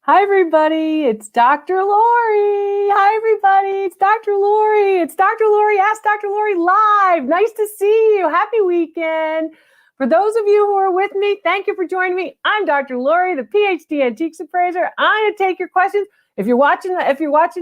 Hi, everybody. It's Dr. Lori. Hi, everybody. It's Dr. Lori. It's Dr. Lori. Ask Dr. Lori live. Nice to see you. Happy weekend. For those of you who are with me, thank you for joining me. I'm Dr. Lori, the Ph.D. Antiques Appraiser. I'm going to take your questions. If you're watching,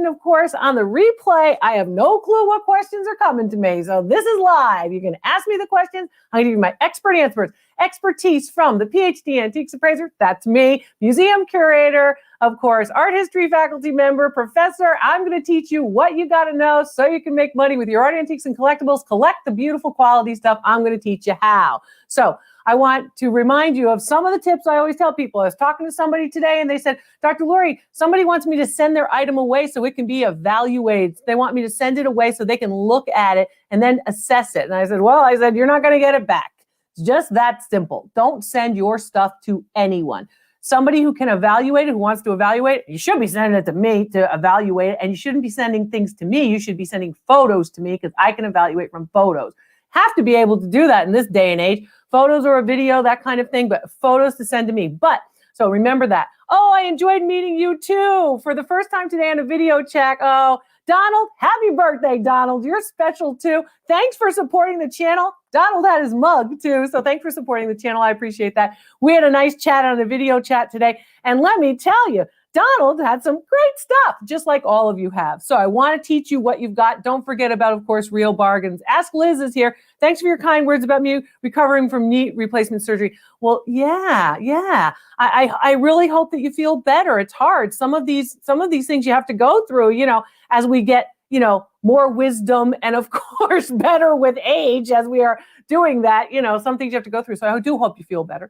of course, on the replay, I have no clue what questions are coming to me. So this is live. You can ask me the questions. I'm going to give you my expert answers. Expertise from the Ph.D. Antiques Appraiser. That's me, museum curator, of course, art history faculty member, professor. I'm going to teach you what you got to know so you can make money with your art, antiques, and collectibles. Collect the beautiful quality stuff. I'm going to teach you how. So I want to remind you of some of the tips I always tell people. I was talking to somebody today and they said, Dr. Lori, somebody wants me to send their item away so it can be evaluated. They want me to send it away so they can look at it and then assess it. And I said, you're not going to get it back. It's just that simple. Don't send your stuff to anyone. Somebody who can evaluate it, who wants to evaluate it, you should be sending it to me to evaluate it. And you shouldn't be sending things to me. You should be sending photos to me because I can evaluate from photos. Have to be able to do that in this day and age. Photos or a video, that kind of thing, but photos to send to me. So remember that. Oh, I enjoyed meeting you too. For the first time today on a video chat. Oh, Donald, happy birthday, Donald. You're special too. Thanks for supporting the channel. Donald had his mug too, so thanks for supporting the channel. I appreciate that. We had a nice chat on the video chat today. And let me tell you, Donald had some great stuff, just like all of you have. So I want to teach you what you've got. Don't forget about, of course, real bargains. Ask Liz is here. Thanks for your kind words about me recovering from knee replacement surgery. Well, yeah. I really hope that you feel better. It's hard. Some of these things you have to go through, as we get, more wisdom and of course better with age as we are doing that, some things you have to go through. So I do hope you feel better.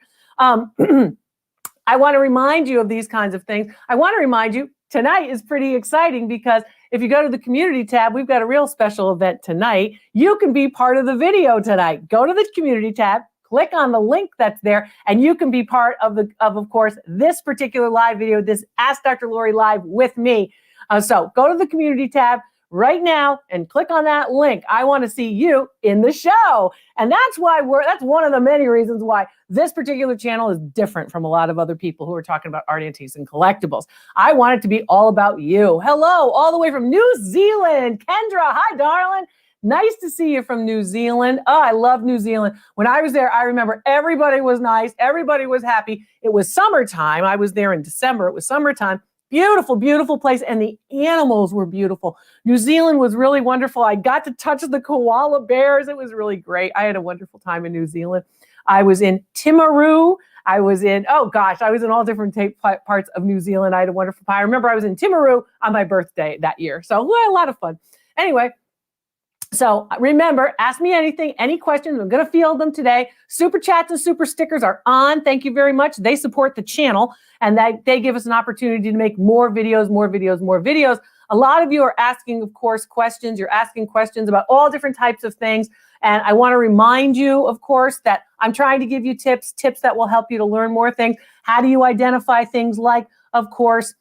I want to remind you of these kinds of things. I want to remind you tonight is pretty exciting because if you go to the community tab, we've got a real special event tonight. You can be part of the video tonight. Go to the community tab, click on the link that's there, and you can be part of course, this particular live video, this Ask Dr. Lori Live with me. So go to the community tab right now and click on that link. I want to see you in the show. And that's one of the many reasons why this particular channel is different from a lot of other people who are talking about art, antiques, and collectibles. I want it to be all about you. Hello, all the way from New Zealand. Kendra, hi, darling. Nice to see you from New Zealand. Oh, I love New Zealand. When I was there, I remember everybody was nice. Everybody was happy. It was summertime. I was there in December. It was summertime. Beautiful, beautiful place. And the animals were beautiful. New Zealand was really wonderful. I got to touch the koala bears. It was really great. I had a wonderful time in New Zealand. I was in Timaru. I was in all different parts of New Zealand. I had a wonderful time. I remember I was in Timaru on my birthday that year. So we had a lot of fun. Anyway, so remember, ask me anything, any questions. I'm going to field them today. Super chats and super stickers are on. Thank you very much. They support the channel and they give us an opportunity to make more videos. A lot of you are asking, of course, questions. You're asking questions about all different types of things. And I want to remind you, of course, that I'm trying to give you tips that will help you to learn more things. How do you identify things like, of course,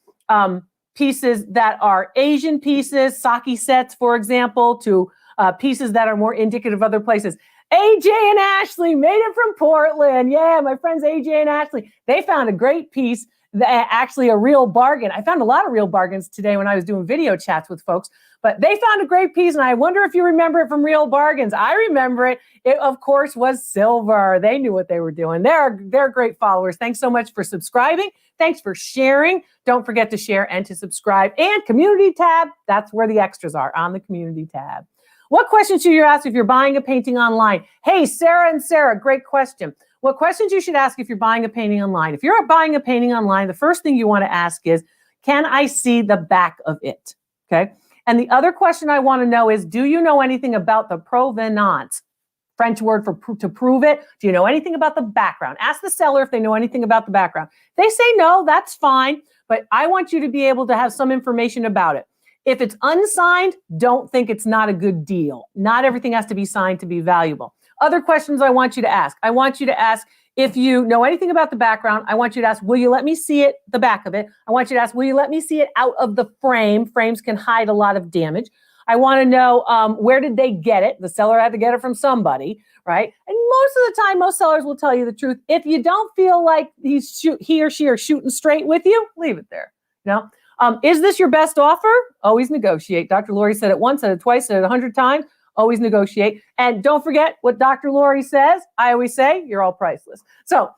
pieces that are Asian pieces, sake sets, for example, to pieces that are more indicative of other places. AJ and Ashley made it from Portland. Yeah, my friends AJ and Ashley. They found a great piece, actually a real bargain. I found a lot of real bargains today when I was doing video chats with folks, but they found a great piece, and I wonder if you remember it from Real Bargains. I remember it. It, of course, was silver. They knew what they were doing. They're great followers. Thanks so much for subscribing. Thanks for sharing. Don't forget to share and to subscribe. And community tab, that's where the extras are, on the community tab. What questions should you ask if you're buying a painting online? Hey, Sarah and Sarah, great question. What questions you should ask if you're buying a painting online? If you're buying a painting online, the first thing you want to ask is, can I see the back of it? Okay. And the other question I want to know is, do you know anything about the provenance? French word for to prove it. Do you know anything about the background? Ask the seller if they know anything about the background. If they say no, that's fine. But I want you to be able to have some information about it. If it's unsigned, don't think it's not a good deal. Not everything has to be signed to be valuable. Other questions I want you to ask. I want you to ask if you know anything about the background. I want you to ask, will you let me see it, the back of it? I want you to ask, will you let me see it out of the frame? Frames can hide a lot of damage. I want to know where did they get it? The seller had to get it from somebody, right? And most of the time, most sellers will tell you the truth. If you don't feel like he or she are shooting straight with you, leave it there. No. Is this your best offer? Always negotiate. Dr. Lori said it once, said it twice, said it 100 times. Always negotiate. And don't forget what Dr. Lori says. I always say, you're all priceless. So,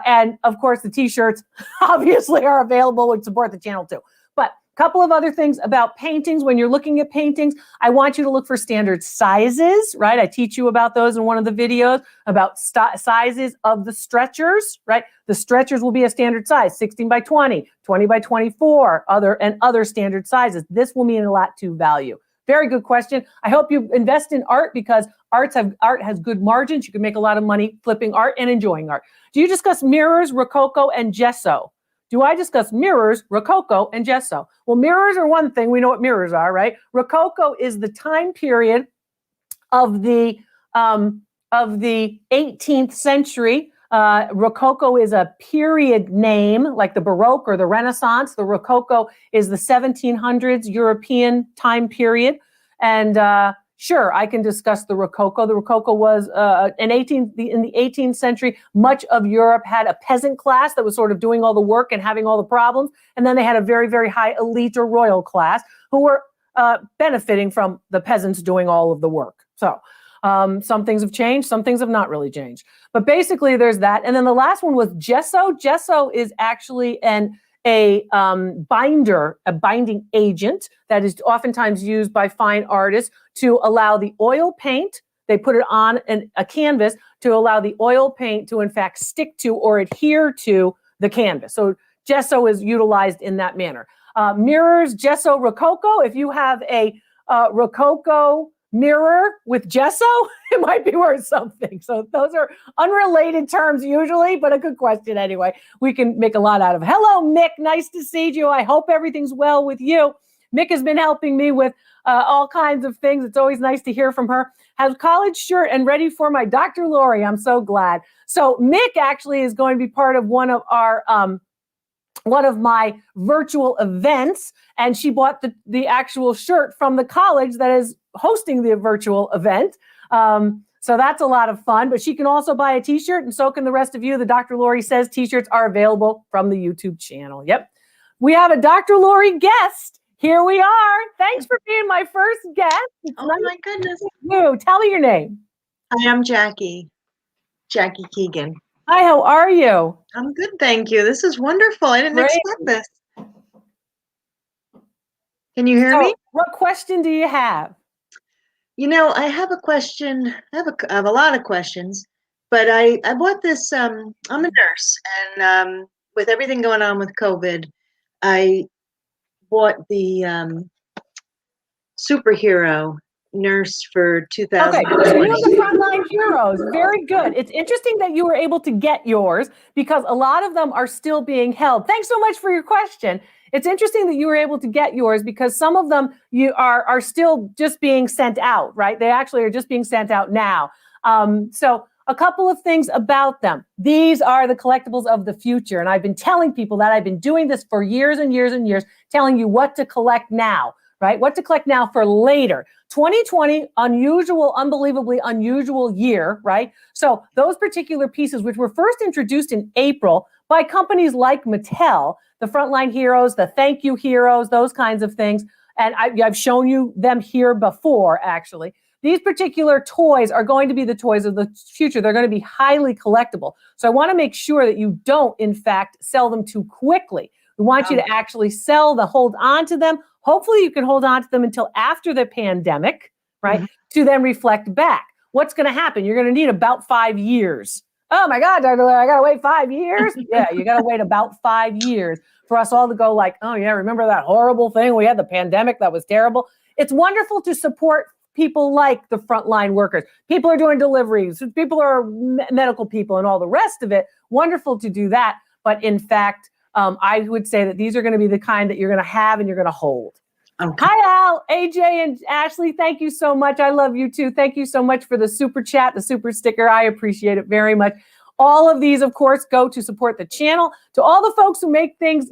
and of course, the t-shirts obviously are available and support the channel too. But a couple of other things about paintings. When you're looking at paintings, I want you to look for standard sizes, right? I teach you about those in one of the videos about sizes of the stretchers, right? The stretchers will be a standard size, 16 by 20, 20 by 24, other standard sizes. This will mean a lot to value. Very good question. I hope you invest in art because art has good margins. You can make a lot of money flipping art and enjoying art. Do you discuss mirrors, Rococo, and gesso? Do I discuss mirrors, Rococo, and gesso? Well, mirrors are one thing. We know what mirrors are, right? Rococo is the time period of the 18th century. Rococo is a period name, like the Baroque or the Renaissance. The Rococo is the 1700s European time period. And sure, I can discuss the Rococo. The Rococo was in the 18th century, much of Europe had a peasant class that was sort of doing all the work and having all the problems. And then they had a very, very high elite or royal class who were benefiting from the peasants doing all of the work. So some things have changed, some things have not really changed. But basically there's that. And then the last one was gesso. Gesso is actually a binding agent that is oftentimes used by fine artists to allow the oil paint, they put it on a canvas to allow the oil paint to in fact stick to or adhere to the canvas. So gesso is utilized in that manner. Mirrors, gesso, Rococo. If you have a Rococo mirror with gesso, it might be worth something. So those are unrelated terms usually, but a good question anyway. We can make a lot out of it. Hello, Mick. Nice to see you. I hope everything's well with you. Mick has been helping me with all kinds of things. It's always nice to hear from her. Has college shirt and ready for my Dr. Lori. I'm so glad. So Mick actually is going to be part of one of my virtual events, and she bought the actual shirt from the college that is hosting the virtual event. So that's a lot of fun, but she can also buy a t-shirt, and so can the rest of you. The Dr. Lori Says t-shirts are available from the YouTube channel. Yep. We have a Dr. Lori guest. Here we are. Thanks for being my first guest. Oh my goodness. You. Tell me your name. I am Jackie Keegan. Hi, how are you? I'm good, thank you. This is wonderful. I didn't expect this. Can you hear me? What question do you have? You know, I have a question. I have a lot of questions, but I bought this. I'm a nurse, and with everything going on with COVID, I bought the superhero nurse for 2000. Okay, so you're the frontline heroes. Very good. It's interesting that you were able to get yours because a lot of them are still being held. Thanks so much for your question. It's interesting that you were able to get yours because some of them you are still just being sent out, right? They actually are just being sent out now. So a couple of things about them. These are the collectibles of the future. And I've been telling people that. I've been doing this for years and years and years, telling you what to collect now, right? What to collect now for later. 2020, unbelievably unusual year, right? So those particular pieces, which were first introduced in April by companies like Mattel, the Frontline Heroes, the Thank You Heroes, those kinds of things. And I've shown you them here before, actually. These particular toys are going to be the toys of the future. They're going to be highly collectible. So I want to make sure that you don't, in fact, sell them too quickly. We want you to actually hold on to them. Hopefully you can hold on to them until after the pandemic, right? Mm-hmm. To then reflect back. What's going to happen? You're going to need about 5 years. Oh my God, Dr. Larry, I got to wait 5 years? Yeah, you got to wait about 5 years for us all to go like, oh yeah, remember that horrible thing? We had the pandemic, that was terrible. It's wonderful to support people like the frontline workers. People are doing deliveries. People are medical people and all the rest of it. Wonderful to do that. But in fact, I would say that these are going to be the kind that you're going to have and you're going to hold. Okay. Hi, Al, AJ, and Ashley. Thank you so much. I love you too. Thank you so much for the super chat, the super sticker. I appreciate it very much. All of these, of course, go to support the channel. To all the folks who make things,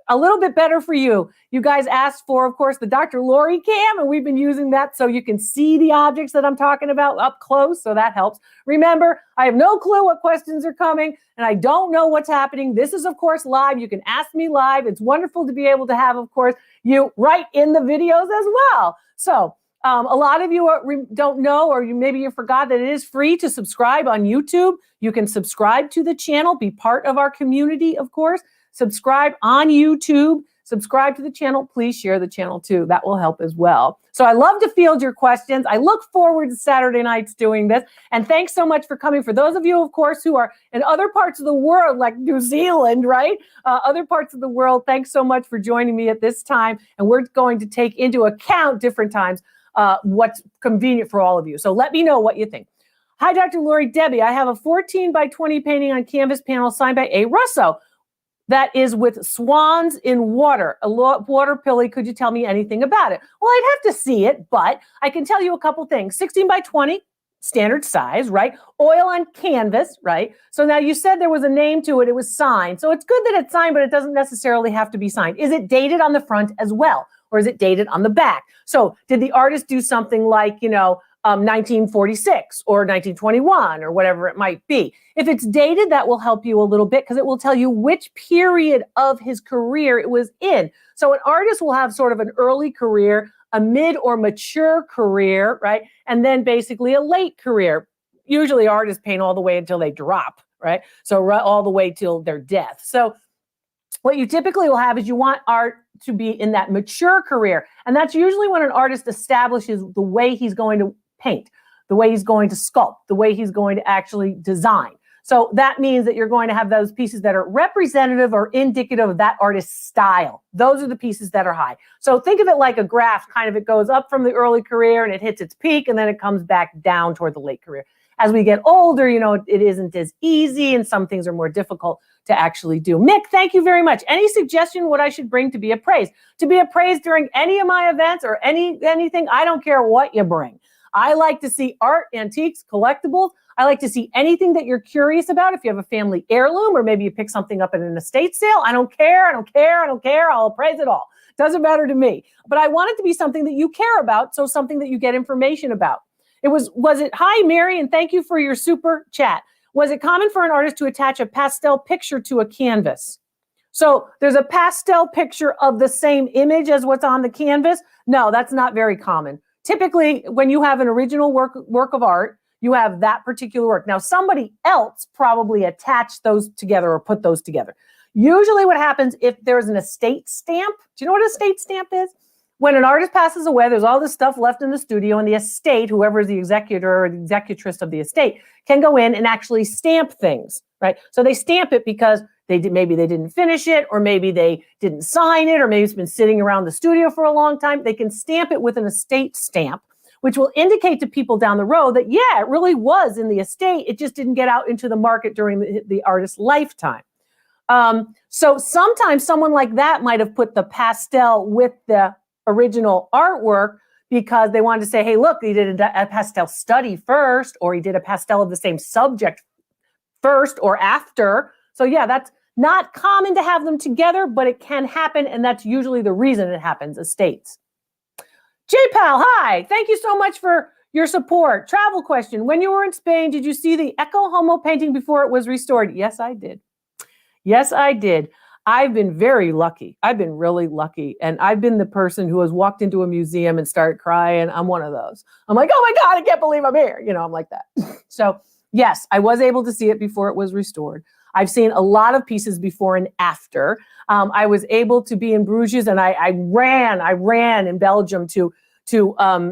a little bit better for you. You guys asked for, of course, the Dr. Lori cam, and we've been using that so you can see the objects that I'm talking about up close, so that helps. Remember, I have no clue what questions are coming, and I don't know what's happening. This is, of course, live. You can ask me live. It's wonderful to be able to have, of course, you right in the videos as well. So a lot of you don't know, or maybe you forgot that it is free to subscribe on YouTube. You can subscribe to the channel, be part of our community, of course. Subscribe on YouTube, subscribe to the channel. Please share the channel too. That will help as well. So I love to field your questions. I look forward to Saturday nights doing this. And thanks so much for coming. For those of you, of course, who are in other parts of the world, like New Zealand, right? Other parts of the world, thanks so much for joining me at this time. And we're going to take into account different times what's convenient for all of you. So let me know what you think. Hi, Dr. Lori. Debbie, I have a 14 by 20 painting on canvas panel signed by A. Russo. That is with swans in water, a water pilly. Could you tell me anything about it? Well, I'd have to see it, but I can tell you a couple things. 16 by 20, standard size, right? Oil on canvas, right? So now you said there was a name to it. It was signed. So it's good that it's signed, but it doesn't necessarily have to be signed. Is it dated on the front as well? Or is it dated on the back? So did the artist do something like, 1946 or 1921 or whatever it might be? If it's dated, that will help you a little bit because it will tell you which period of his career it was in. So an artist will have sort of an early career, a mid or mature career, right? And then basically a late career. Usually artists paint all the way until they drop, right? So all the way till their death. So what you typically will have is you want art to be in that mature career. And that's usually when an artist establishes the way he's going to paint, the way he's going to sculpt, the way he's going to actually design. So that means that you're going to have those pieces that are representative or indicative of that artist's style. Those are the pieces that are high. So think of it like a graph, kind of it goes up from the early career and it hits its peak and then it comes back down toward the late career. As we get older, it isn't as easy and some things are more difficult to actually do. Mick, thank you very much. Any suggestion what I should bring to be appraised? To be appraised during any of my events or anything, I don't care what you bring. I like to see art, antiques, collectibles. I like to see anything that you're curious about. If you have a family heirloom or maybe you pick something up at an estate sale, I don't care. I'll appraise it all. Doesn't matter to me. But I want it to be something that you care about, so something that you get information about. Was it, hi, Mary, and thank you for your super chat. Was it common for an artist to attach a pastel picture to a canvas? So there's a pastel picture of the same image as what's on the canvas? No, that's not very common. Typically, when you have an original work of art, you have that particular work. Now, somebody else probably attached those together or put those together. Usually what happens if there's an estate stamp, do you know what an estate stamp is? When an artist passes away, there's all this stuff left in the studio, and the estate, whoever is the executor or the executress of the estate, can go in and actually stamp things, right? So they stamp it because maybe they didn't finish it, or maybe they didn't sign it, or maybe it's been sitting around the studio for a long time. They can stamp it with an estate stamp, which will indicate to people down the road that, yeah, it really was in the estate. It just didn't get out into the market during the artist's lifetime. So sometimes someone like that might have put the pastel with the original artwork because they wanted to say, hey, look, he did a pastel study first, or he did a pastel of the same subject first or after. So yeah, that's not common to have them together, but it can happen, and that's usually the reason it happens, estates. J-Pal, hi, thank you so much for your support. Travel question, when you were in Spain, did you see the Eco Homo painting before it was restored? Yes, I did. Yes, I did. I've been very lucky. I've been really lucky. And I've been the person who has walked into a museum and started crying. I'm one of those. I'm like, oh my God, I can't believe I'm here. I'm like that. So yes, I was able to see it before it was restored. I've seen a lot of pieces before and after. I was able to be in Bruges, and I ran in Belgium to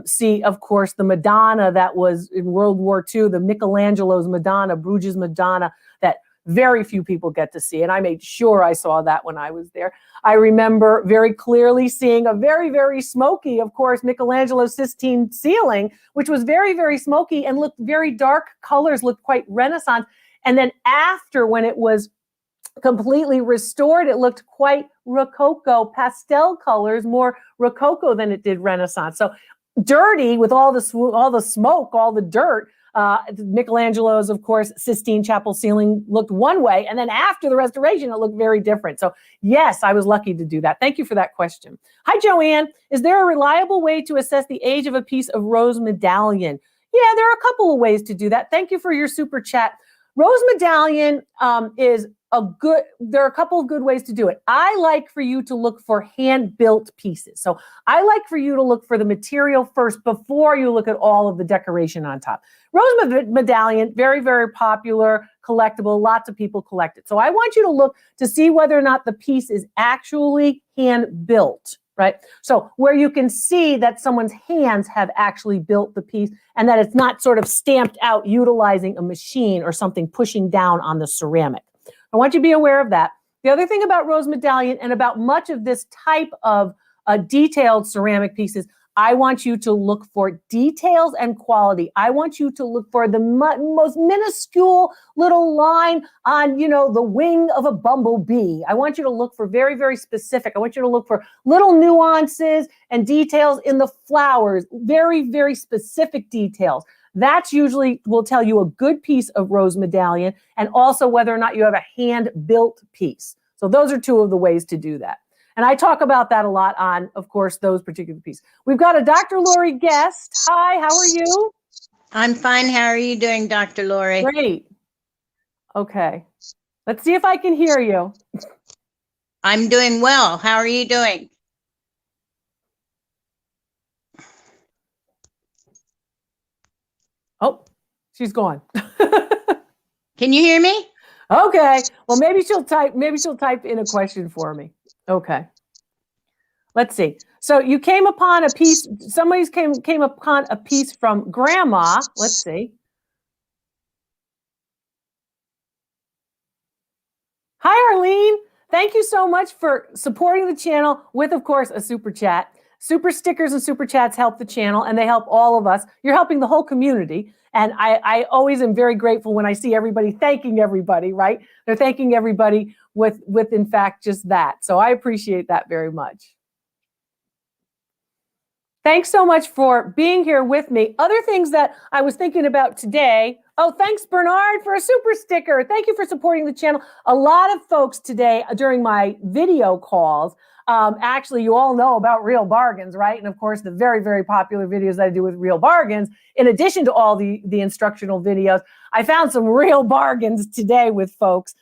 see, of course, the Madonna that was in World War II, the Michelangelo's Madonna, Bruges Madonna, that very few people get to see. And I made sure I saw that when I was there. I remember very clearly seeing a very, very smoky, of course, Michelangelo's Sistine ceiling, which was very, very smoky and looked very dark colors, looked quite Renaissance. And then after, when it was completely restored, it looked quite Rococo, pastel colors, more Rococo than it did Renaissance. So dirty with all the smoke, all the dirt. Michelangelo's, of course, Sistine Chapel ceiling looked one way, and then after the restoration, it looked very different. So yes, I was lucky to do that. Thank you for that question. Hi, Joanne. Is there a reliable way to assess the age of a piece of rose medallion? Yeah, there are a couple of ways to do that. Thank you for your super chat. Rose medallion there are a couple of good ways to do it. I like for you to look for hand-built pieces. So I like for you to look for the material first before you look at all of the decoration on top. Rose medallion, very, very popular, collectible. Lots of people collect it. So I want you to look to see whether or not the piece is actually hand-built, right? So where you can see that someone's hands have actually built the piece and that it's not sort of stamped out utilizing a machine or something pushing down on the ceramic. I want you to be aware of that. The other thing about rose medallion and about much of this type of detailed ceramic pieces, I want you to look for details and quality. I want you to look for the most minuscule little line on, the wing of a bumblebee. I want you to look for very, very specific. I want you to look for little nuances and details in the flowers, very, very specific details. That's usually will tell you a good piece of rose medallion and also whether or not you have a hand-built piece. So those are two of the ways to do that. And I talk about that a lot on, of course, those particular pieces. We've got a Dr. Lori guest. Hi, how are you? I'm fine. How are you doing, Dr. Lori? Great. Okay. Let's see if I can hear you. I'm doing well. How are you doing? Oh, she's gone. Can you hear me? Okay. Well, maybe she'll type in a question for me. Okay. Let's see. So you came upon a piece, somebody's came upon a piece from Grandma. Let's see. Hi, Arlene. Thank you so much for supporting the channel with, of course, a super chat. Super stickers and super chats help the channel, and they help all of us. You're helping the whole community. And I always am very grateful when I see everybody thanking everybody, right? They're thanking everybody with in fact, just that. So I appreciate that very much. Thanks so much for being here with me. Other things that I was thinking about today. Oh, thanks, Bernard, for a super sticker. Thank you for supporting the channel. A lot of folks today during my video calls, actually, you all know about Real Bargains, right? And of course, the very, very popular videos that I do with Real Bargains, in addition to all the instructional videos, I found some real bargains today with folks.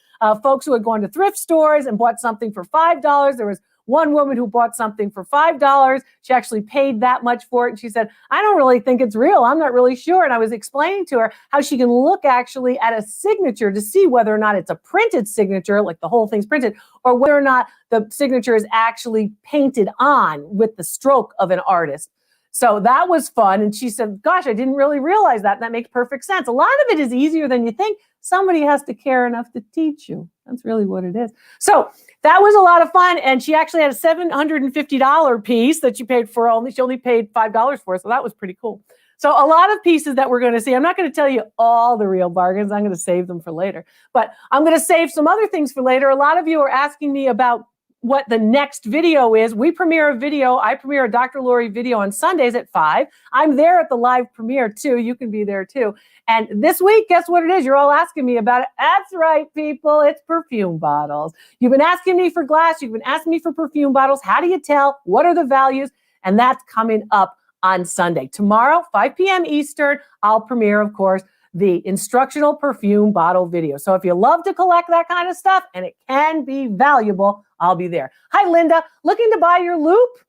Folks who had gone to thrift stores and bought something for $5. There was one woman who bought something for $5. She actually paid that much for it. And she said, I don't really think it's real. I'm not really sure. And I was explaining to her how she can look actually at a signature to see whether or not it's a printed signature, like the whole thing's printed, or whether or not the signature is actually painted on with the stroke of an artist. So that was fun. And she said, gosh, I didn't really realize that. And that makes perfect sense. A lot of it is easier than you think. Somebody has to care enough to teach you. That's really what it is. So that was a lot of fun. And she actually had a $750 piece that she paid for she only paid $5 for. So that was pretty cool. So a lot of pieces that we're going to see. I'm not going to tell you all the real bargains. I'm going to save them for later. But I'm going to save some other things for later. A lot of you are asking me about what the next video is. We premiere a video. I premiere a Dr. Lori video on Sundays at 5. I'm there at the live premiere too. You can be there too. And this week, guess what it is? You're all asking me about it. That's right, people. It's perfume bottles. You've been asking me for glass. You've been asking me for perfume bottles. How do you tell? What are the values? And that's coming up on Sunday. Tomorrow, 5 p.m. Eastern, I'll premiere, of course, the instructional perfume bottle video. So if you love to collect that kind of stuff and it can be valuable, I'll be there. Hi, Linda. Looking to buy your Loupe?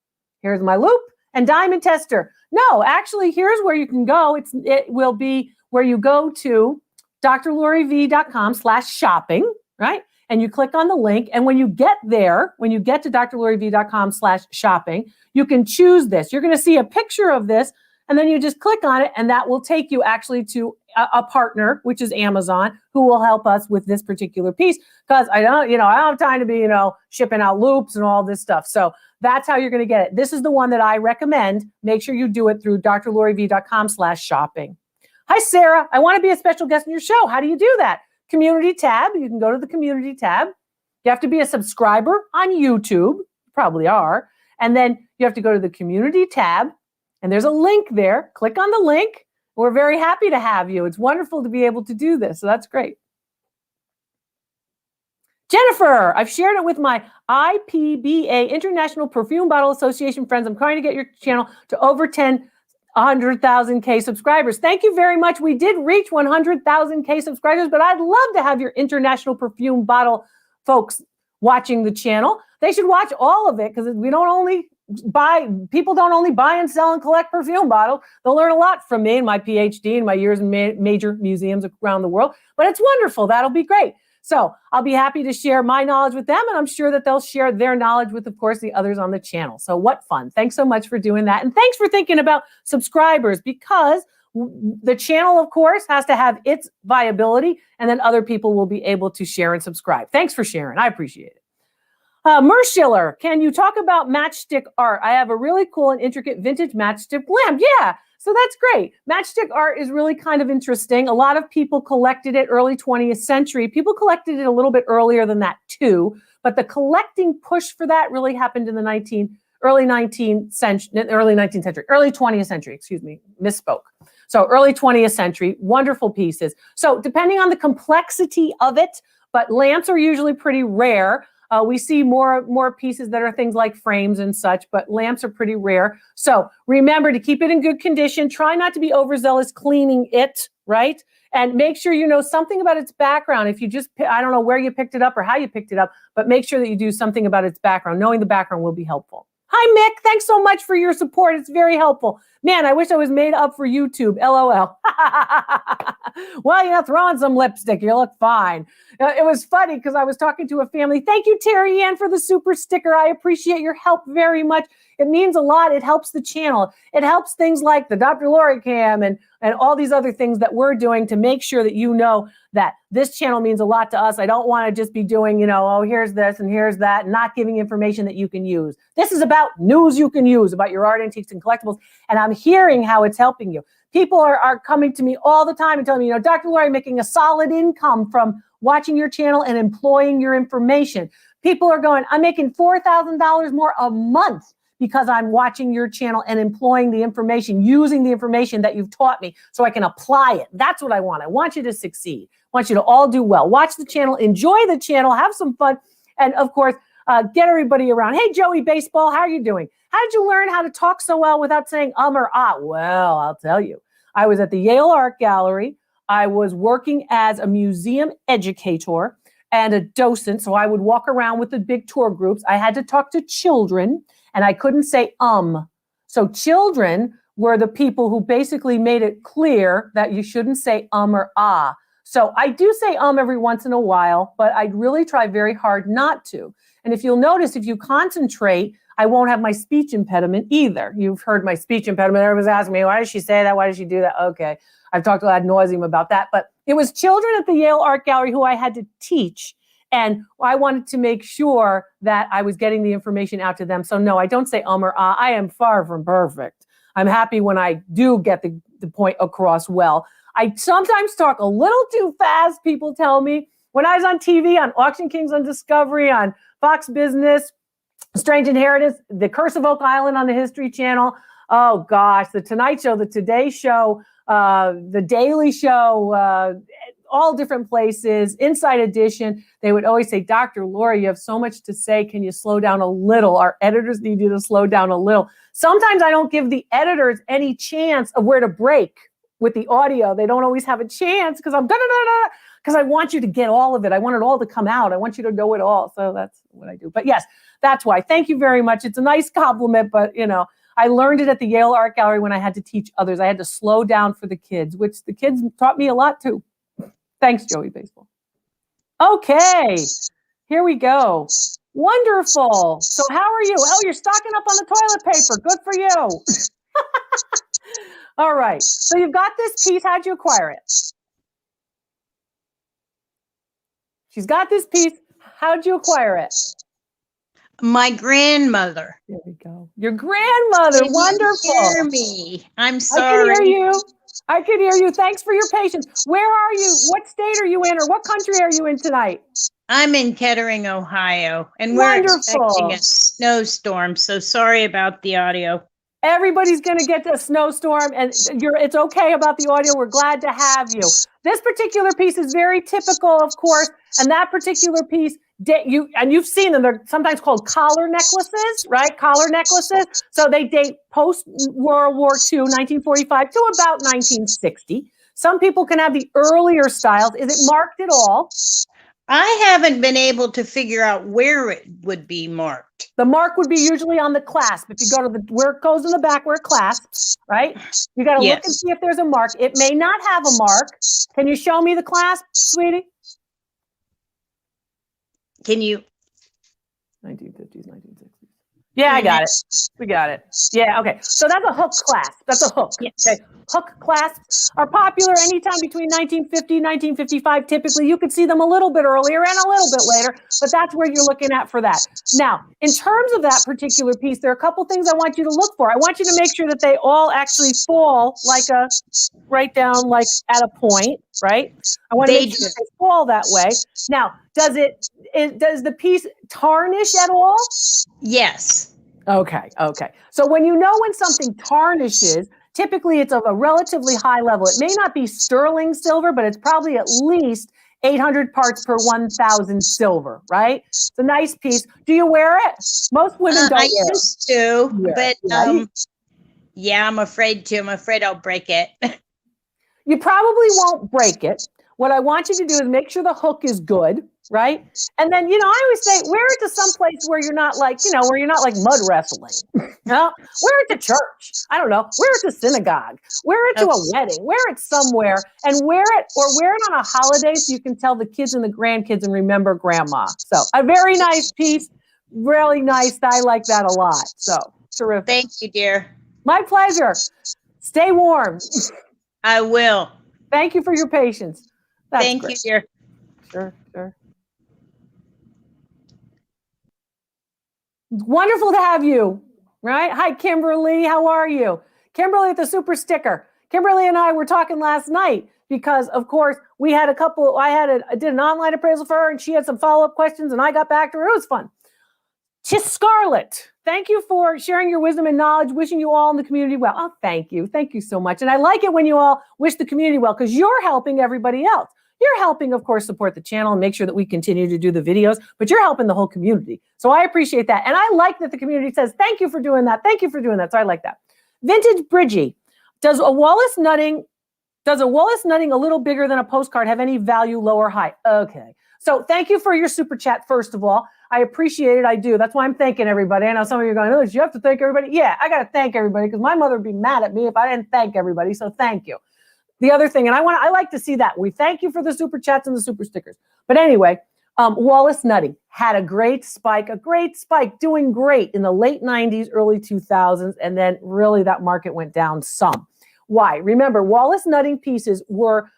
Here's my Loupe and diamond tester. No, actually, here's where you can go. It will be where you go to drloriv.com/shopping, right? And you click on the link. And when you get there, when you get to drloriv.com/shopping, you can choose this. You're going to see a picture of this. And then you just click on it, and that will take you actually to a partner, which is Amazon, who will help us with this particular piece. Because I don't have time to be, shipping out loupes and all this stuff. So that's how you're going to get it. This is the one that I recommend. Make sure you do it through drloriv.com/shopping. Hi, Sarah. I want to be a special guest on your show. How do you do that? Community tab. You can go to the community tab. You have to be a subscriber on YouTube. You probably are. And then you have to go to the community tab. And there's a link there. Click on the link. We're very happy to have you. It's wonderful to be able to do this. So that's great. Jennifer, I've shared it with my IPBA, International Perfume Bottle Association friends. I'm trying to get your channel to over 100,000K subscribers. Thank you very much. We did reach 100,000K subscribers, but I'd love to have your International Perfume Bottle folks watching the channel. They should watch all of it, because people don't only buy and sell and collect perfume bottles. They'll learn a lot from me and my Ph.D. and my years in major museums around the world. But it's wonderful. That'll be great. So I'll be happy to share my knowledge with them, and I'm sure that they'll share their knowledge with, of course, the others on the channel. So what fun. Thanks so much for doing that. And thanks for thinking about subscribers, because the channel, of course, has to have its viability, and then other people will be able to share and subscribe. Thanks for sharing. I appreciate it. Merschiller, can you talk about matchstick art? I have a really cool and intricate vintage matchstick lamp. Yeah, so that's great. Matchstick art is really kind of interesting. A lot of people collected it early 20th century. People collected it a little bit earlier than that too, but the collecting push for that really happened in the early 20th century, excuse me, misspoke. So early 20th century, wonderful pieces. So depending on the complexity of it, but lamps are usually pretty rare. We see more pieces that are things like frames and such, but lamps are pretty rare. So remember to keep it in good condition. Try not to be overzealous cleaning it, right? And make sure you know something about its background. If you just, I don't know where you picked it up or how you picked it up, but make sure that you do something about its background. Knowing the background will be helpful. Hi, Mick. Thanks so much for your support. It's very helpful. Man, I wish I was made up for YouTube. LOL. Well, you're throwing some lipstick. You look fine. It was funny because I was talking to a family. Thank you, Terry Ann, for the super sticker. I appreciate your help very much. It means a lot. It helps the channel. It helps things like the Dr. Lori Cam and all these other things that we're doing to make sure that you know that this channel means a lot to us. I don't want to just be doing, oh, here's this and here's that, and not giving information that you can use. This is about news you can use about your art, antiques, and collectibles. And I'm hearing how it's helping you. People are coming to me all the time and telling me, Dr. Lori, I'm making a solid income from watching your channel and employing your information. People are going, I'm making $4,000 more a month because I'm watching your channel and employing the information, using the information that you've taught me so I can apply it. That's what I want. I want you to succeed. I want you to all do well. Watch the channel, enjoy the channel, have some fun, and of course, get everybody around. Hey, Joey Baseball, how are you doing? How did you learn how to talk so well without saying or ah? Well, I'll tell you. I was at the Yale Art Gallery. I was working as a museum educator and a docent, so I would walk around with the big tour groups. I had to talk to children, and I couldn't say So children were the people who basically made it clear that you shouldn't say or ah. So I do say every once in a while, but I really try very hard not to. And if you'll notice, if you concentrate, I won't have my speech impediment either. You've heard my speech impediment. Everyone's asking me, why does she say that? Why does she do that? Okay. I've talked ad nauseum about that, but it was children at the Yale Art Gallery who I had to teach. And I wanted to make sure that I was getting the information out to them. So no, I don't say or ah. I am far from perfect. I'm happy when I do get the point across well. I sometimes talk a little too fast, people tell me. When I was on TV, on Auction Kings on Discovery, on Fox Business, Strange Inheritance, The Curse of Oak Island on the History Channel. Oh gosh, The Tonight Show, The Today Show, The Daily Show, all different places, Inside Edition. They would always say, Dr. Lori, you have so much to say. Can you slow down a little? Our editors need you to slow down a little. Sometimes I don't give the editors any chance of where to break with the audio. They don't always have a chance because I'm because I want you to get all of it. I want it all to come out. I want you to know it all. So that's what I do. But yes, that's why. Thank you very much. It's a nice compliment, but I learned it at the Yale Art Gallery when I had to teach others. I had to slow down for the kids, which the kids taught me a lot too. Thanks, Joey Baseball. Okay, here we go. Wonderful. So how are you? Oh, you're stocking up on the toilet paper. Good for you. All right. So you've got this piece. How'd you acquire it? She's got this piece. How'd you acquire it? My grandmother. There we go. Your grandmother. Can Wonderful. you hear me? I'm sorry. I can hear you. I can hear you. Thanks for your patience. Where are you? What state are you in, or what country are you in tonight? I'm in Kettering, Ohio, and Wonderful. we're expecting a snowstorm, so sorry about the audio. Everybody's going to get to a snowstorm, and it's okay about the audio. We're glad to have you. This particular piece is very typical, of course, and that particular piece, you've seen them. They're sometimes called collar necklaces, right? Collar necklaces. So they date post-World War II, 1945 to about 1960. Some people can have the earlier styles. Is it marked at all? I haven't been able to figure out where it would be marked. The mark would be usually on the clasp. If you go to where it goes in the back, where it clasps, right? You got to look and see if there's a mark. It may not have a mark. Can you show me the clasp, sweetie? Can you? 1950s, 1960s. Yeah, I got it. We got it. Yeah, okay. So that's a hook clasp. That's a hook. Yes. Okay. Hook clasps are popular anytime between 1950 and 1955. Typically, you could see them a little bit earlier and a little bit later, but that's where you're looking at for that. Now, in terms of that particular piece, there are a couple things I want you to look for. I want you to make sure that they all actually fall like right down like at a point, right? I want to make sure that they fall that way. Now, does the piece tarnish at all? Yes. Okay. So when you know when something tarnishes, typically it's of a relatively high level. It may not be sterling silver, but it's probably at least 800 parts per 1,000 silver, right? It's a nice piece. Do you wear it? Most women don't wear it. I used to, but yeah, I'm afraid to. I'm afraid I'll break it. You probably won't break it. What I want you to do is make sure the hook is good, right? And then, I always say, wear it to some place where you're not like, where you're not like mud wrestling. Wear it to church. I don't know. Wear it to synagogue. Wear it to a wedding. Wear it somewhere and wear it on a holiday so you can tell the kids and the grandkids and remember grandma. So a very nice piece. Really nice. I like that a lot. So terrific. Thank you, dear. My pleasure. Stay warm. I will. Thank you for your patience. That's Thank great. you, dear. Sure. Wonderful to have you, right? Hi, Kimberly. How are you? Kimberly with the super sticker. Kimberly and I were talking last night because, of course, I did an online appraisal for her and she had some follow-up questions and I got back to her. It was fun. Scarlett, thank you for sharing your wisdom and knowledge, wishing you all in the community well. Oh, thank you. Thank you so much. And I like it when you all wish the community well because you're helping everybody else. You're helping, of course, support the channel and make sure that we continue to do the videos, but you're helping the whole community. So I appreciate that. And I like that the community says, thank you for doing that. Thank you for doing that. So I like that. Vintage Bridgie, does a Wallace nutting a little bigger than a postcard have any value, low or high? Okay. So thank you for your super chat, first of all. I appreciate it. I do. That's why I'm thanking everybody. I know some of you are going, oh, you have to thank everybody. Yeah, I got to thank everybody because my mother would be mad at me if I didn't thank everybody. So thank you. The other thing, and I like to see that. We thank you for the super chats and the super stickers. But anyway, Wallace Nutting had a great spike, doing great in the late 90s, early 2000s, and then really that market went down some. Why? Remember, Wallace Nutting pieces were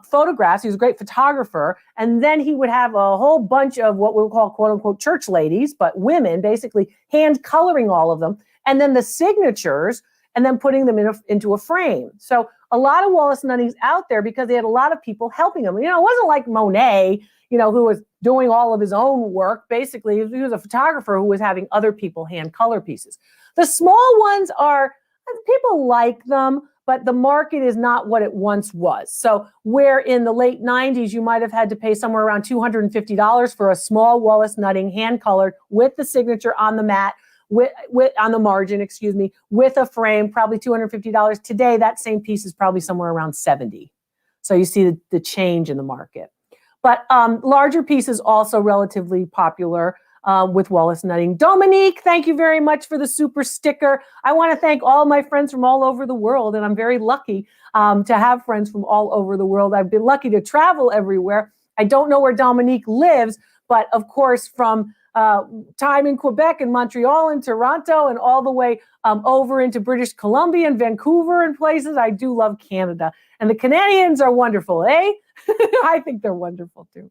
photographs. He was a great photographer. And then he would have a whole bunch of what we'll call, quote unquote, church ladies, but women, basically hand coloring all of them. And then the signatures, and then putting them into a frame. So a lot of Wallace Nuttings out there because they had a lot of people helping them. It wasn't like Monet, who was doing all of his own work. Basically, he was a photographer who was having other people hand color pieces. The small ones people like them, but the market is not what it once was. So where in the late 90s, you might have had to pay somewhere around $250 for a small Wallace Nutting hand colored with the signature on the mat, on the margin, with a frame, probably $250. Today, that same piece is probably somewhere around $70. So you see the change in the market. But larger pieces also relatively popular with Wallace Nutting. Dominique, thank you very much for the super sticker. I want to thank all my friends from all over the world, and I'm very lucky to have friends from all over the world. I've been lucky to travel everywhere. I don't know where Dominique lives, but of course from time in Quebec and Montreal and Toronto and all the way over into British Columbia and Vancouver and places. I do love Canada. And the Canadians are wonderful, eh? I think they're wonderful too.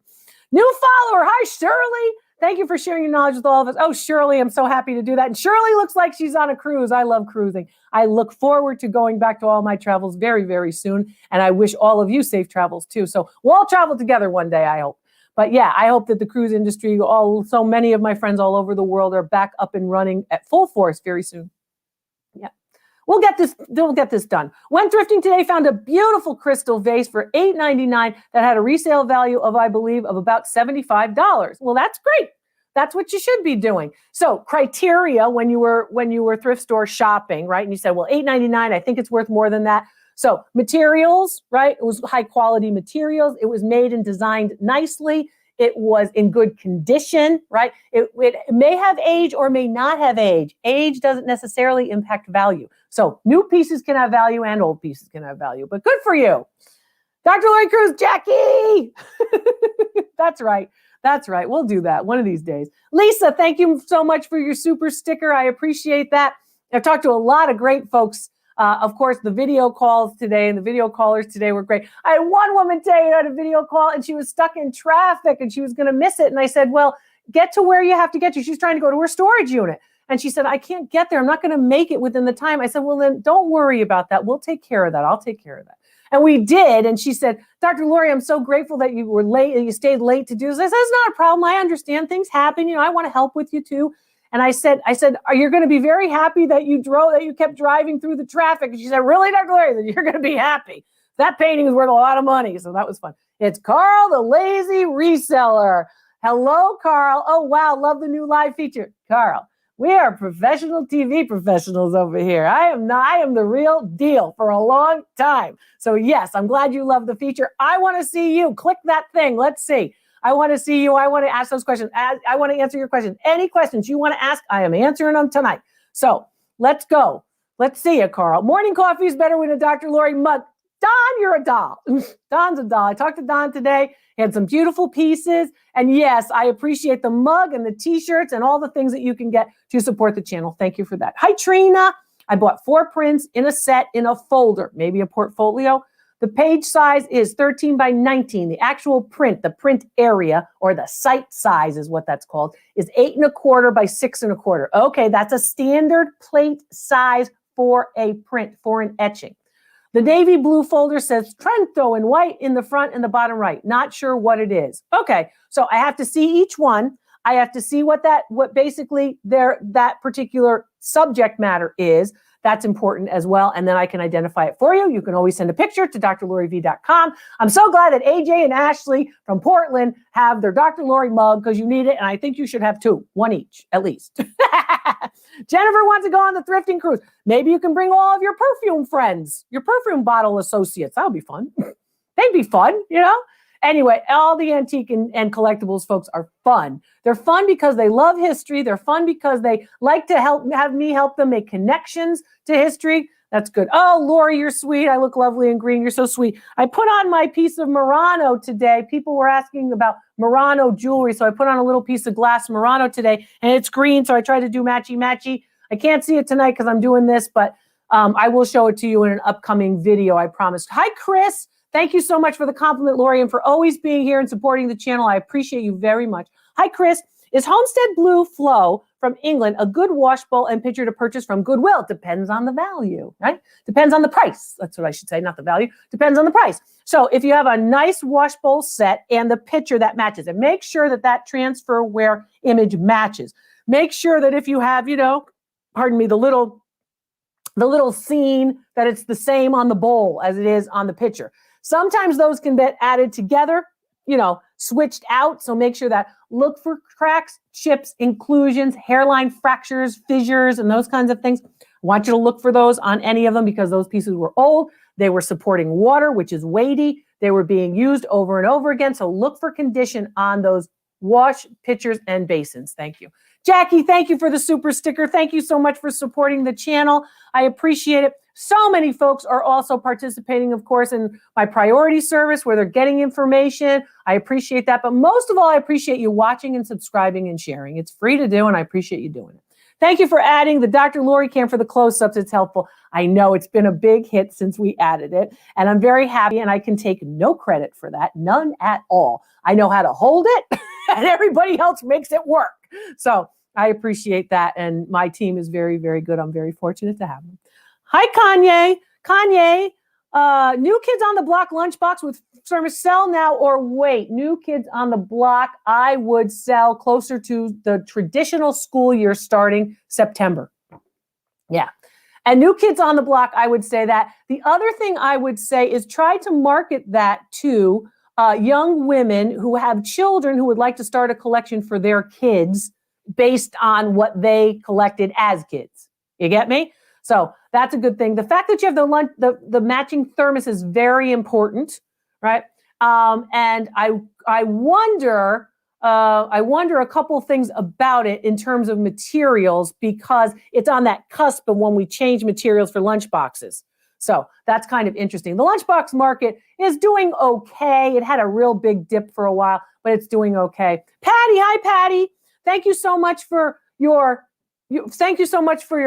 New follower. Hi, Shirley. Thank you for sharing your knowledge with all of us. Oh, Shirley, I'm so happy to do that. And Shirley looks like she's on a cruise. I love cruising. I look forward to going back to all my travels very, very soon. And I wish all of you safe travels too. So we'll all travel together one day, I hope. But yeah, I hope that the cruise industry, so many of my friends all over the world are back up and running at full force very soon. Yeah. we'll get this done. Went thrifting today, found a beautiful crystal vase for $8.99 that had a resale value of, I believe, of about $75. Well, that's great. That's what you should be doing. So criteria when you were thrift store shopping, right? And you said, well, $8.99, I think it's worth more than that. So materials, right? It was high quality materials. It was made and designed nicely. It was in good condition, right? It may have age or may not have age. Age doesn't necessarily impact value. So new pieces can have value and old pieces can have value, but good for you. Dr. Lori Cruz, Jackie. That's right. That's right. We'll do that one of these days. Lisa, thank you so much for your super sticker. I appreciate that. I've talked to a lot of great folks. Of course, the video calls today and the video callers today were great. I had one woman today who had a video call and she was stuck in traffic and she was going to miss it. And I said, well, get to where you have to get to. She's trying to go to her storage unit. And she said, I can't get there. I'm not going to make it within the time. I said, well, then don't worry about that. We'll take care of that. I'll take care of that. And we did. And she said, Dr. Lori, I'm so grateful that you were late and you stayed late to do this. I said, it's not a problem. I understand things happen. You know, I want to help with you too. And I said, are you going to be very happy that you kept driving through the traffic? And she said, really, Dr. Lori? I said, you're going to be happy. That painting is worth a lot of money. So that was fun. It's Carl, the lazy reseller. Hello, Carl. Oh, wow. Love the new live feature. Carl, we are professional TV professionals over here. I am the real deal for a long time. So yes, I'm glad you love the feature. I want to see you. Click that thing. Let's see. I want to see you. I want to ask those questions. I want to answer your questions. Any questions you want to ask, I am answering them tonight. So let's go. Let's see you, Carl. Morning coffee is better with a Dr. Lori mug. Don, you're a doll. Don's a doll. I talked to Don today. He had some beautiful pieces. And yes, I appreciate the mug and the t-shirts and all the things that you can get to support the channel. Thank you for that. Hi, Trina. I bought 4 prints in a set in a folder, maybe a portfolio. The page size is 13 by 19. The actual print, the print area, or the site size is what that's called, is 8.25 by 6.25. Okay, that's a standard plate size for a print, for an etching. The navy blue folder says Trento in white in the front and the bottom right. Not sure what it is. Okay, so I have to see each one. I have to see what basically that particular subject matter is. That's important as well. And then I can identify it for you. You can always send a picture to drloriv.com. I'm so glad that AJ and Ashley from Portland have their Dr. Lori mug because you need it. And I think you should have 2, 1 each at least. Jennifer wants to go on the thrifting cruise. Maybe you can bring all of your perfume friends, your perfume bottle associates. That'll be fun. They'd be fun, you know? Anyway, all the antique and collectibles folks are fun. They're fun because they love history. They're fun because they like to have me help them make connections to history. That's good. Oh, Lori, you're sweet. I look lovely in green. You're so sweet. I put on my piece of Murano today. People were asking about Murano jewelry, so I put on a little piece of glass Murano today, and it's green, so I tried to do matchy-matchy. I can't see it tonight because I'm doing this, but I will show it to you in an upcoming video, I promise. Hi, Chris. Thank you so much for the compliment, Lori, and for always being here and supporting the channel. I appreciate you very much. Hi, Chris. Is Homestead Blue Flow from England a good wash bowl and pitcher to purchase from Goodwill? Depends on the value, right? Depends on the price. That's what I should say, not the value. Depends on the price. So if you have a nice wash bowl set and the pitcher that matches, and make sure that transfer wear image matches. Make sure that if you have, pardon me, the little scene, that it's the same on the bowl as it is on the pitcher. Sometimes those can get added together, switched out. So make sure that look for cracks, chips, inclusions, hairline fractures, fissures, and those kinds of things. I want you to look for those on any of them because those pieces were old. They were supporting water, which is weighty. They were being used over and over again. So look for condition on those wash pitchers and basins. Thank you. Jackie, thank you for the super sticker. Thank you so much for supporting the channel. I appreciate it. So many folks are also participating, of course, in my priority service where they're getting information. I appreciate that. But most of all, I appreciate you watching and subscribing and sharing. It's free to do, and I appreciate you doing it. Thank you for adding the Dr. Lori cam for the close-ups. It's helpful. I know it's been a big hit since we added it, and I'm very happy, and I can take no credit for that, none at all. I know how to hold it, and everybody else makes it work. So I appreciate that, and my team is very, very good. I'm very fortunate to have them. Hi, Kanye. Kanye, New Kids on the Block lunchbox with service, sell now or wait? New Kids on the Block, I would sell closer to the traditional school year starting September. Yeah. And New Kids on the Block, I would say that. The other thing I would say is try to market that to young women who have children who would like to start a collection for their kids based on what they collected as kids. You get me? So that's a good thing. The fact that you have the matching thermos is very important, right? And I wonder a couple of things about it in terms of materials, because it's on that cusp of when we change materials for lunchboxes. So that's kind of interesting. The lunchbox market is doing okay. It had a real big dip for a while, but it's doing okay. Patty, hi Patty. Thank you so much for your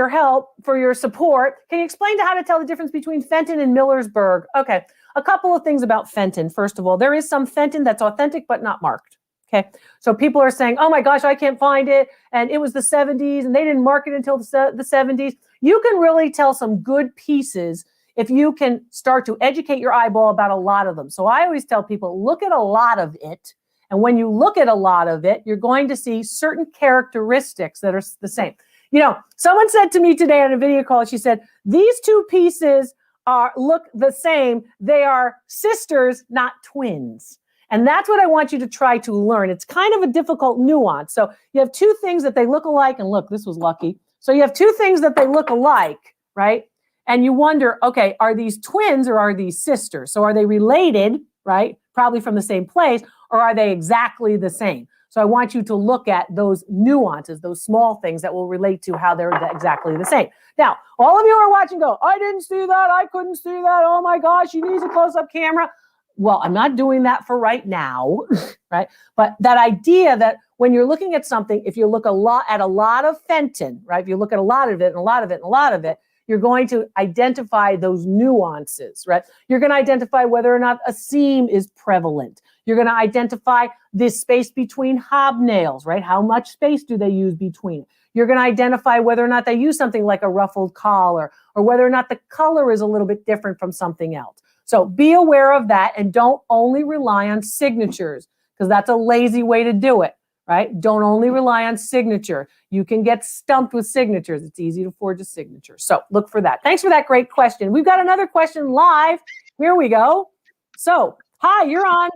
help, for your support. Can you explain how to tell the difference between Fenton and Millersburg? Okay, a couple of things about Fenton. First of all, there is some Fenton that's authentic but not marked. Okay, so people are saying, oh my gosh, I can't find it, and it was the 70s, and they didn't mark it until the 70s. You can really tell some good pieces if you can start to educate your eyeball about a lot of them. So I always tell people, look at a lot of it, and when you look at a lot of it, you're going to see certain characteristics that are the same. You know, someone said to me today on a video call, she said, these two pieces look the same. They are sisters, not twins. And that's what I want you to try to learn. It's kind of a difficult nuance. So you have two things that they look alike, and look, this was lucky. So you have two things that they look alike, right? And you wonder, okay, are these twins or are these sisters? So are they related, right? Probably from the same place, or are they exactly the same? So I want you to look at those nuances, those small things that will relate to how they're exactly the same. Now, all of you are watching go, I didn't see that. I couldn't see that. Oh my gosh, you need a close-up camera. Well, I'm not doing that for right now, right? But that idea that when you're looking at something, if you look at a lot of Fenton, right? If you look at a lot of it and a lot of it and a lot of it, you're going to identify those nuances, right? You're going to identify whether or not a seam is prevalent. You're going to identify this space between hobnails, right? How much space do they use between? You're going to identify whether or not they use something like a ruffled collar, or whether or not the color is a little bit different from something else. So be aware of that, and don't only rely on signatures, because that's a lazy way to do it, right? Don't only rely on signature. You can get stumped with signatures. It's easy to forge a signature. So look for that. Thanks for that great question. We've got another question live. Here we go. So, hi, you're on.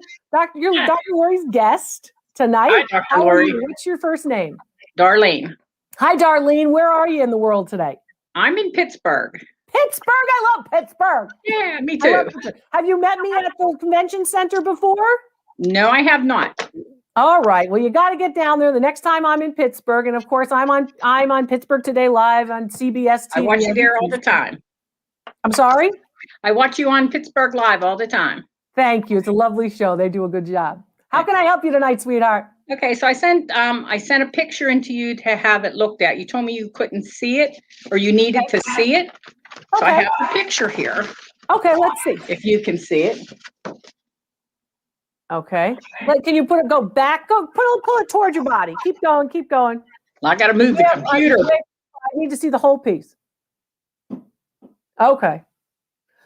You're Dr. Lori's guest tonight. Hi, Dr. Lori. What's your first name? Darlene. Hi, Darlene. Where are you in the world today? I'm in Pittsburgh. Pittsburgh. I love Pittsburgh. Yeah, me too. Have you met me at the convention center before? No, I have not. All right. Well, you got to get down there the next time I'm in Pittsburgh, and of course, I'm on Pittsburgh Today Live on CBS TV. I watch you there all the time. I'm sorry? I watch you on Pittsburgh Live all the time. Thank you. It's a lovely show. They do a good job. How can I help you tonight, sweetheart? Okay, so I sent a picture into you to have it looked at. You told me you couldn't see it, or you needed to see it. So I have the picture here. Okay, let's see. If you can see it. Okay. Can you go back? Pull it towards your body. Keep going. Keep going. Well, I got to move the computer. I need to see the whole piece. Okay.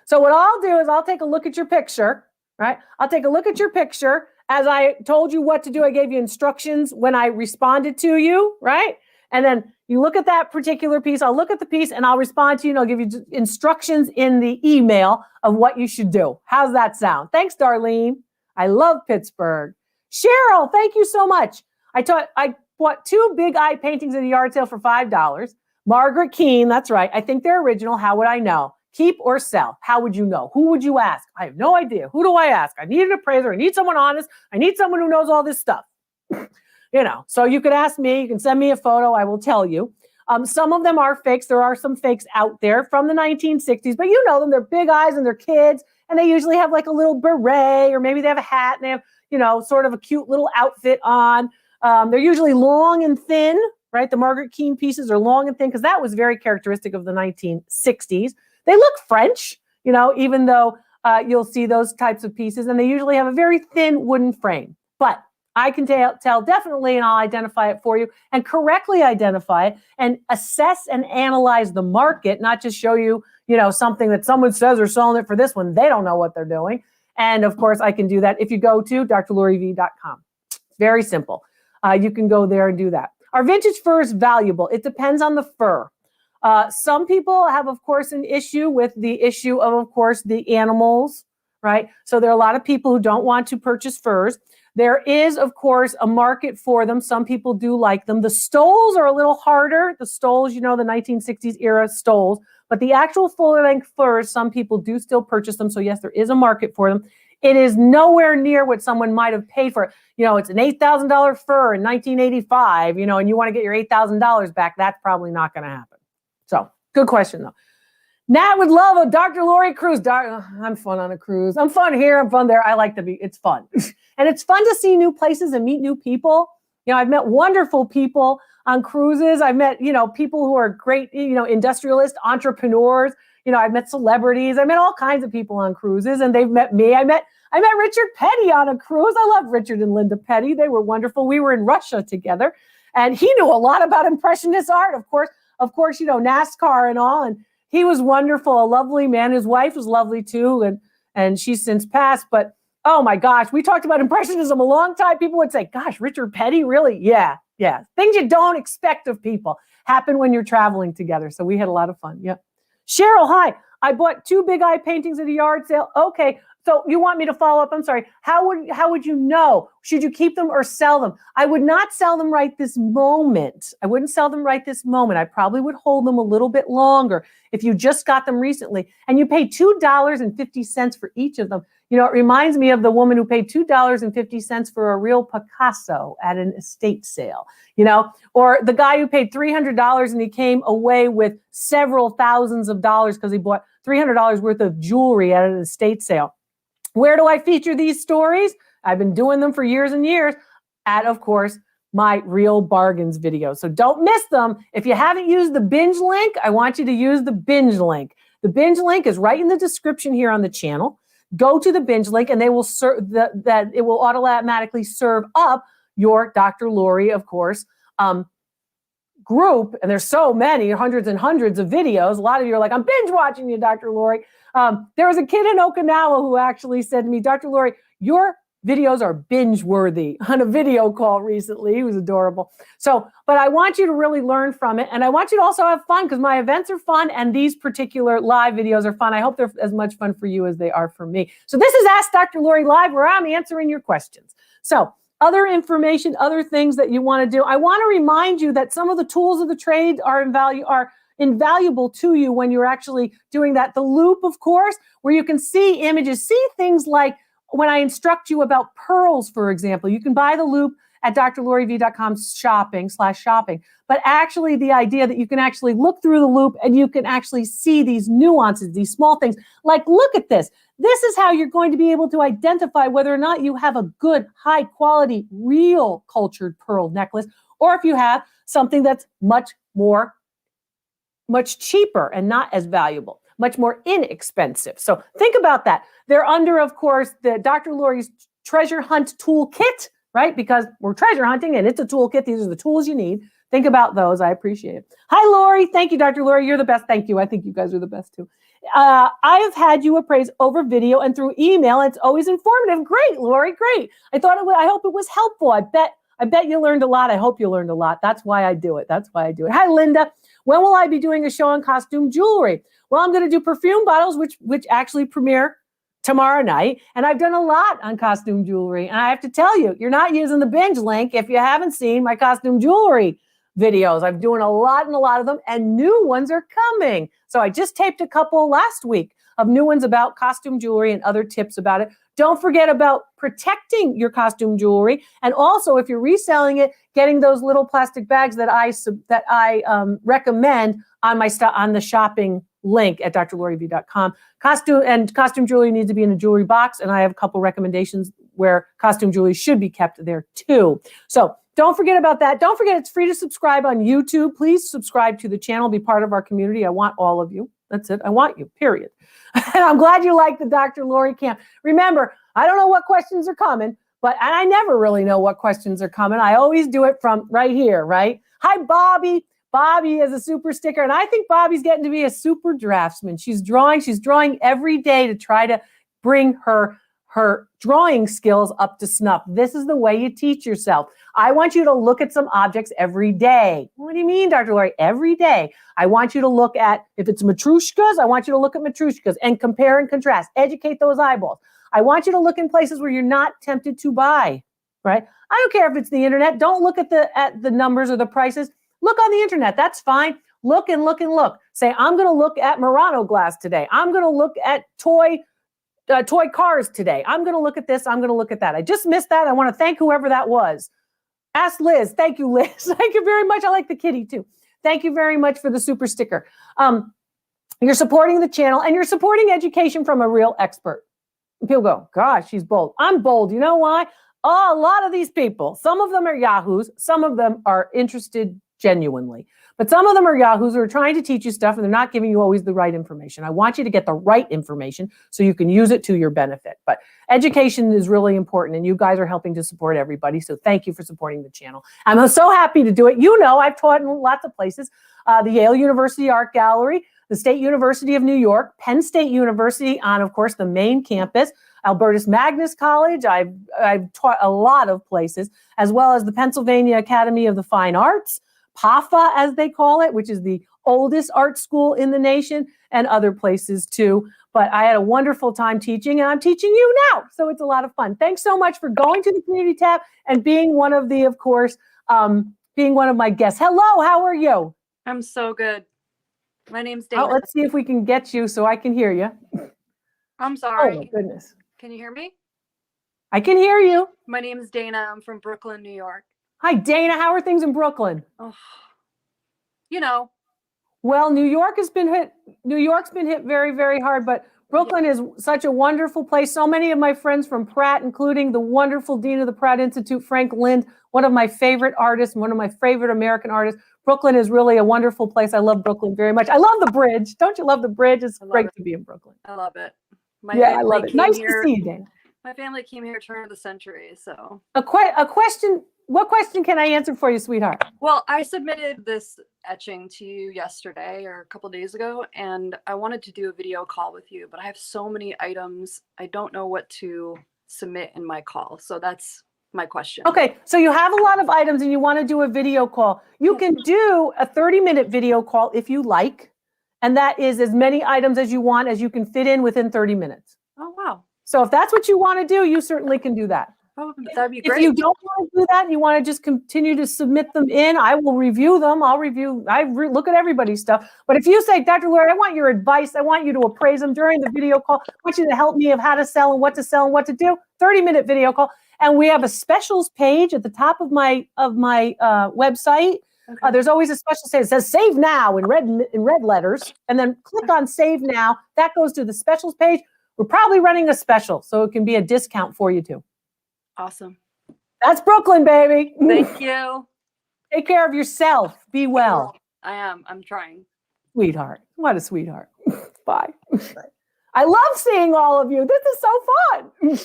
So what I'll do is I'll take a look at your picture, right? I'll take a look at your picture. As I told you what to do, I gave you instructions when I responded to you, right? And then you look at that particular piece. I'll look at the piece and I'll respond to you, and I'll give you instructions in the email of what you should do. How's that sound? Thanks, Darlene. I love Pittsburgh. Cheryl, thank you so much. I bought 2 big eye paintings at a yard sale for $5. Margaret Keene, that's right. I think they're original. How would I know? Keep or sell? How would you know? Who would you ask? I have no idea. Who do I ask? I need an appraiser. I need someone honest. I need someone who knows all this stuff. So you could ask me. You can send me a photo. I will tell you. Some of them are fakes. There are some fakes out there from the 1960s, but you know them. They're big eyes and they're kids, and they usually have like a little beret, or maybe they have a hat and they have, sort of a cute little outfit on. They're usually long and thin, right? The Margaret Keene pieces are long and thin because that was very characteristic of the 1960s. They look French, even though you'll see those types of pieces, and they usually have a very thin wooden frame. But I can tell definitely, and I'll identify it for you and correctly identify it and assess and analyze the market, not just show you, something that someone says they're selling it for this one. They don't know what they're doing. And of course, I can do that if you go to drloriv.com. Very simple. You can go there and do that. Are vintage furs valuable? It depends on the fur. Some people have, of course, an issue with the issue of course, the animals, right? So there are a lot of people who don't want to purchase furs. There is, of course, a market for them. Some people do like them. The stoles are a little harder. The stoles, the 1960s era stoles, but the actual full-length furs, some people do still purchase them. So yes, there is a market for them. It is nowhere near what someone might have paid for it. It's an $8,000 fur in 1985, and you want to get your $8,000 back. That's probably not going to happen. So good question though. Nat would love a Dr. Lori cruise. I'm fun on a cruise. I'm fun here. I'm fun there. I like to be. It's fun. And it's fun to see new places and meet new people. I've met wonderful people on cruises. I've met, people who are great, industrialists, entrepreneurs. I've met celebrities. I met all kinds of people on cruises, and they've met me. I met Richard Petty on a cruise. I love Richard and Linda Petty. They were wonderful. We were in Russia together, and he knew a lot about Impressionist art, of course, NASCAR and all. And he was wonderful, a lovely man. His wife was lovely too, and she's since passed. But oh my gosh, we talked about Impressionism a long time. People would say, "Gosh, Richard Petty, really?" Yeah. Things you don't expect of people happen when you're traveling together. So we had a lot of fun. Yep. Cheryl, hi. I bought 2 big eye paintings at a yard sale. Okay. So you want me to follow up? I'm sorry. How would you know? Should you keep them or sell them? I would not sell them right this moment. I wouldn't sell them right this moment. I probably would hold them a little bit longer if you just got them recently. And you pay $2.50 for each of them. It reminds me of the woman who paid $2.50 for a real Picasso at an estate sale, or the guy who paid $300 and he came away with several thousands of dollars because he bought $300 worth of jewelry at an estate sale. Where do I feature these stories? I've been doing them for years and years at, of course, my Real Bargains video. So don't miss them. If you haven't used the Binge Link, I want you to use the Binge Link. The Binge Link is right in the description here on the channel. Go to the Binge Link and they will it will automatically serve up your Dr. Lori, of course, group. And there's so many, hundreds and hundreds of videos. A lot of you are like, I'm binge watching you, Dr. Lori. There was a kid in Okinawa who actually said to me, Dr. Lori, your videos are binge worthy on a video call recently. He was adorable. So, but I want you to really learn from it. And I want you to also have fun because my events are fun and these particular live videos are fun. I hope they're as much fun for you as they are for me. So this is Ask Dr. Lori Live, where I'm answering your questions. So other information, other things that you want to do. I want to remind you that some of the tools of the trade are invaluable to you when you're actually doing that. The Loupe, of course, where you can see images, see things like when I instruct you about pearls, for example. You can buy the Loupe at drloriv.com/shopping. But actually the idea that you can actually look through the Loupe and you can actually see these nuances, these small things. Like, look at this. This is how you're going to be able to identify whether or not you have a good, high quality, real cultured pearl necklace, or if you have something that's much cheaper and not as valuable, much more inexpensive. So think about that. They're under, of course, the Dr. Lori's Treasure Hunt Toolkit, right? Because we're treasure hunting and it's a toolkit. These are the tools you need. Think about those. I appreciate it. Hi, Lori. Thank you, Dr. Lori. You're the best. Thank you. I think you guys are the best too. I have had you appraise over video and through email. It's always informative. Great, Lori. Great. I hope it was helpful. I bet you learned a lot. I hope you learned a lot. That's why I do it. Hi, Linda. When will I be doing a show on costume jewelry? Well, I'm going to do perfume bottles, which actually premiere tomorrow night. And I've done a lot on costume jewelry. And I have to tell you, you're not using the Binge Link if you haven't seen my costume jewelry videos. I'm doing a lot of them, and new ones are coming. So I just taped a couple last week of new ones about costume jewelry and other tips about it. Don't forget about protecting your costume jewelry. And also, if you're reselling it, getting those little plastic bags that I recommend on the shopping link at drloriv.com. Costume jewelry needs to be in a jewelry box, and I have a couple recommendations where costume jewelry should be kept there too. So don't forget about that. Don't forget it's free to subscribe on YouTube. Please subscribe to the channel, be part of our community. I want all of you. That's it. I want you, period. And I'm glad you like the Dr. Lori camp. Remember, I don't know what questions are coming, and I never really know what questions are coming. I always do it from right here, right? Hi, Bobby. Bobby is a super sticker, and I think Bobby's getting to be a super draftsman. She's drawing every day to try to bring her her drawing skills up to snuff. This is the way you teach yourself. I want you to look at some objects every day. What do you mean, Dr. Lori? Every day. I want you to look at, if it's matryoshkas, I want you to look at matryoshkas and compare and contrast. Educate those eyeballs. I want you to look in places where you're not tempted to buy, right? I don't care if it's the internet. Don't look at the numbers or the prices. Look on the internet. That's fine. Look and look and look. Say, I'm going to look at Murano glass today. I'm going to look at toy cars today. I'm going to look at this. I'm going to look at that. I just missed that. I want to thank whoever that was. Ask Liz. Thank you, Liz. Thank you very much. I like the kitty too. Thank you very much for the super sticker. You're supporting the channel and you're supporting education from a real expert. People go, gosh, she's bold. I'm bold. You know why? Oh, a lot of these people, some of them are yahoos. Some of them are interested genuinely. But some of them are yahoos who are trying to teach you stuff and they're not giving you always the right information. I want you to get the right information so you can use it to your benefit. But education is really important and you guys are helping to support everybody. So thank you for supporting the channel. I'm so happy to do it. You know, I've taught in lots of places. The Yale University Art Gallery, the State University of New York, Penn State University on, of course, the main campus, Albertus Magnus College. I've taught a lot of places, as well as the Pennsylvania Academy of the Fine Arts, PAFA, as they call it, which is the oldest art school in the nation, and other places too. But I had a wonderful time teaching, and I'm teaching you now. So it's a lot of fun. Thanks so much for going to the community tab and being one of the, of course, being one of my guests. Hello, how are you? I'm so good. My name's Dana. Oh, let's see if we can get you so I can hear you. I'm sorry. Oh my goodness. Can you hear me? I can hear you. My name is Dana. I'm from Brooklyn, New York. Hi, Dana. How are things in Brooklyn? Oh, you know. Well, New York's been hit very, very hard, but Brooklyn is such a wonderful place. So many of my friends from Pratt, including the wonderful Dean of the Pratt Institute, Frank Lind, one of my favorite artists, one of my favorite American artists. Brooklyn is really a wonderful place. I love Brooklyn very much. I love the bridge. Don't you love the bridge? It's great to be in Brooklyn. I love it. I love it. Nice to see you, Dana. My family came here turn of the century, so. A question. What question can I answer for you, sweetheart? Well, I submitted this etching to you yesterday or a couple of days ago, and I wanted to do a video call with you, but I have so many items. I don't know what to submit in my call. So that's my question. Okay, so you have a lot of items and you want to do a video call. You can do a 30-minute video call if you like, and that is as many items as you want as you can fit in within 30 minutes. Oh, wow. So if that's what you want to do, you certainly can do that. Oh, that'd be great. If you don't want to do that and you want to just continue to submit them in, I will review them. Look at everybody's stuff. But if you say, Dr. Lori, I want your advice. I want you to appraise them during the video call. I want you to help me of how to sell and what to do. 30-minute video call. And we have a specials page at the top of my website. Okay. There's always a special say. It says save now in red letters. And then click on save now. That goes to the specials page. We're probably running a special, so it can be a discount for you too. Awesome. That's Brooklyn, baby. Thank you. Take care of yourself. Be well. I am. I'm trying. Sweetheart. What a sweetheart. Bye. I love seeing all of you. This is so fun.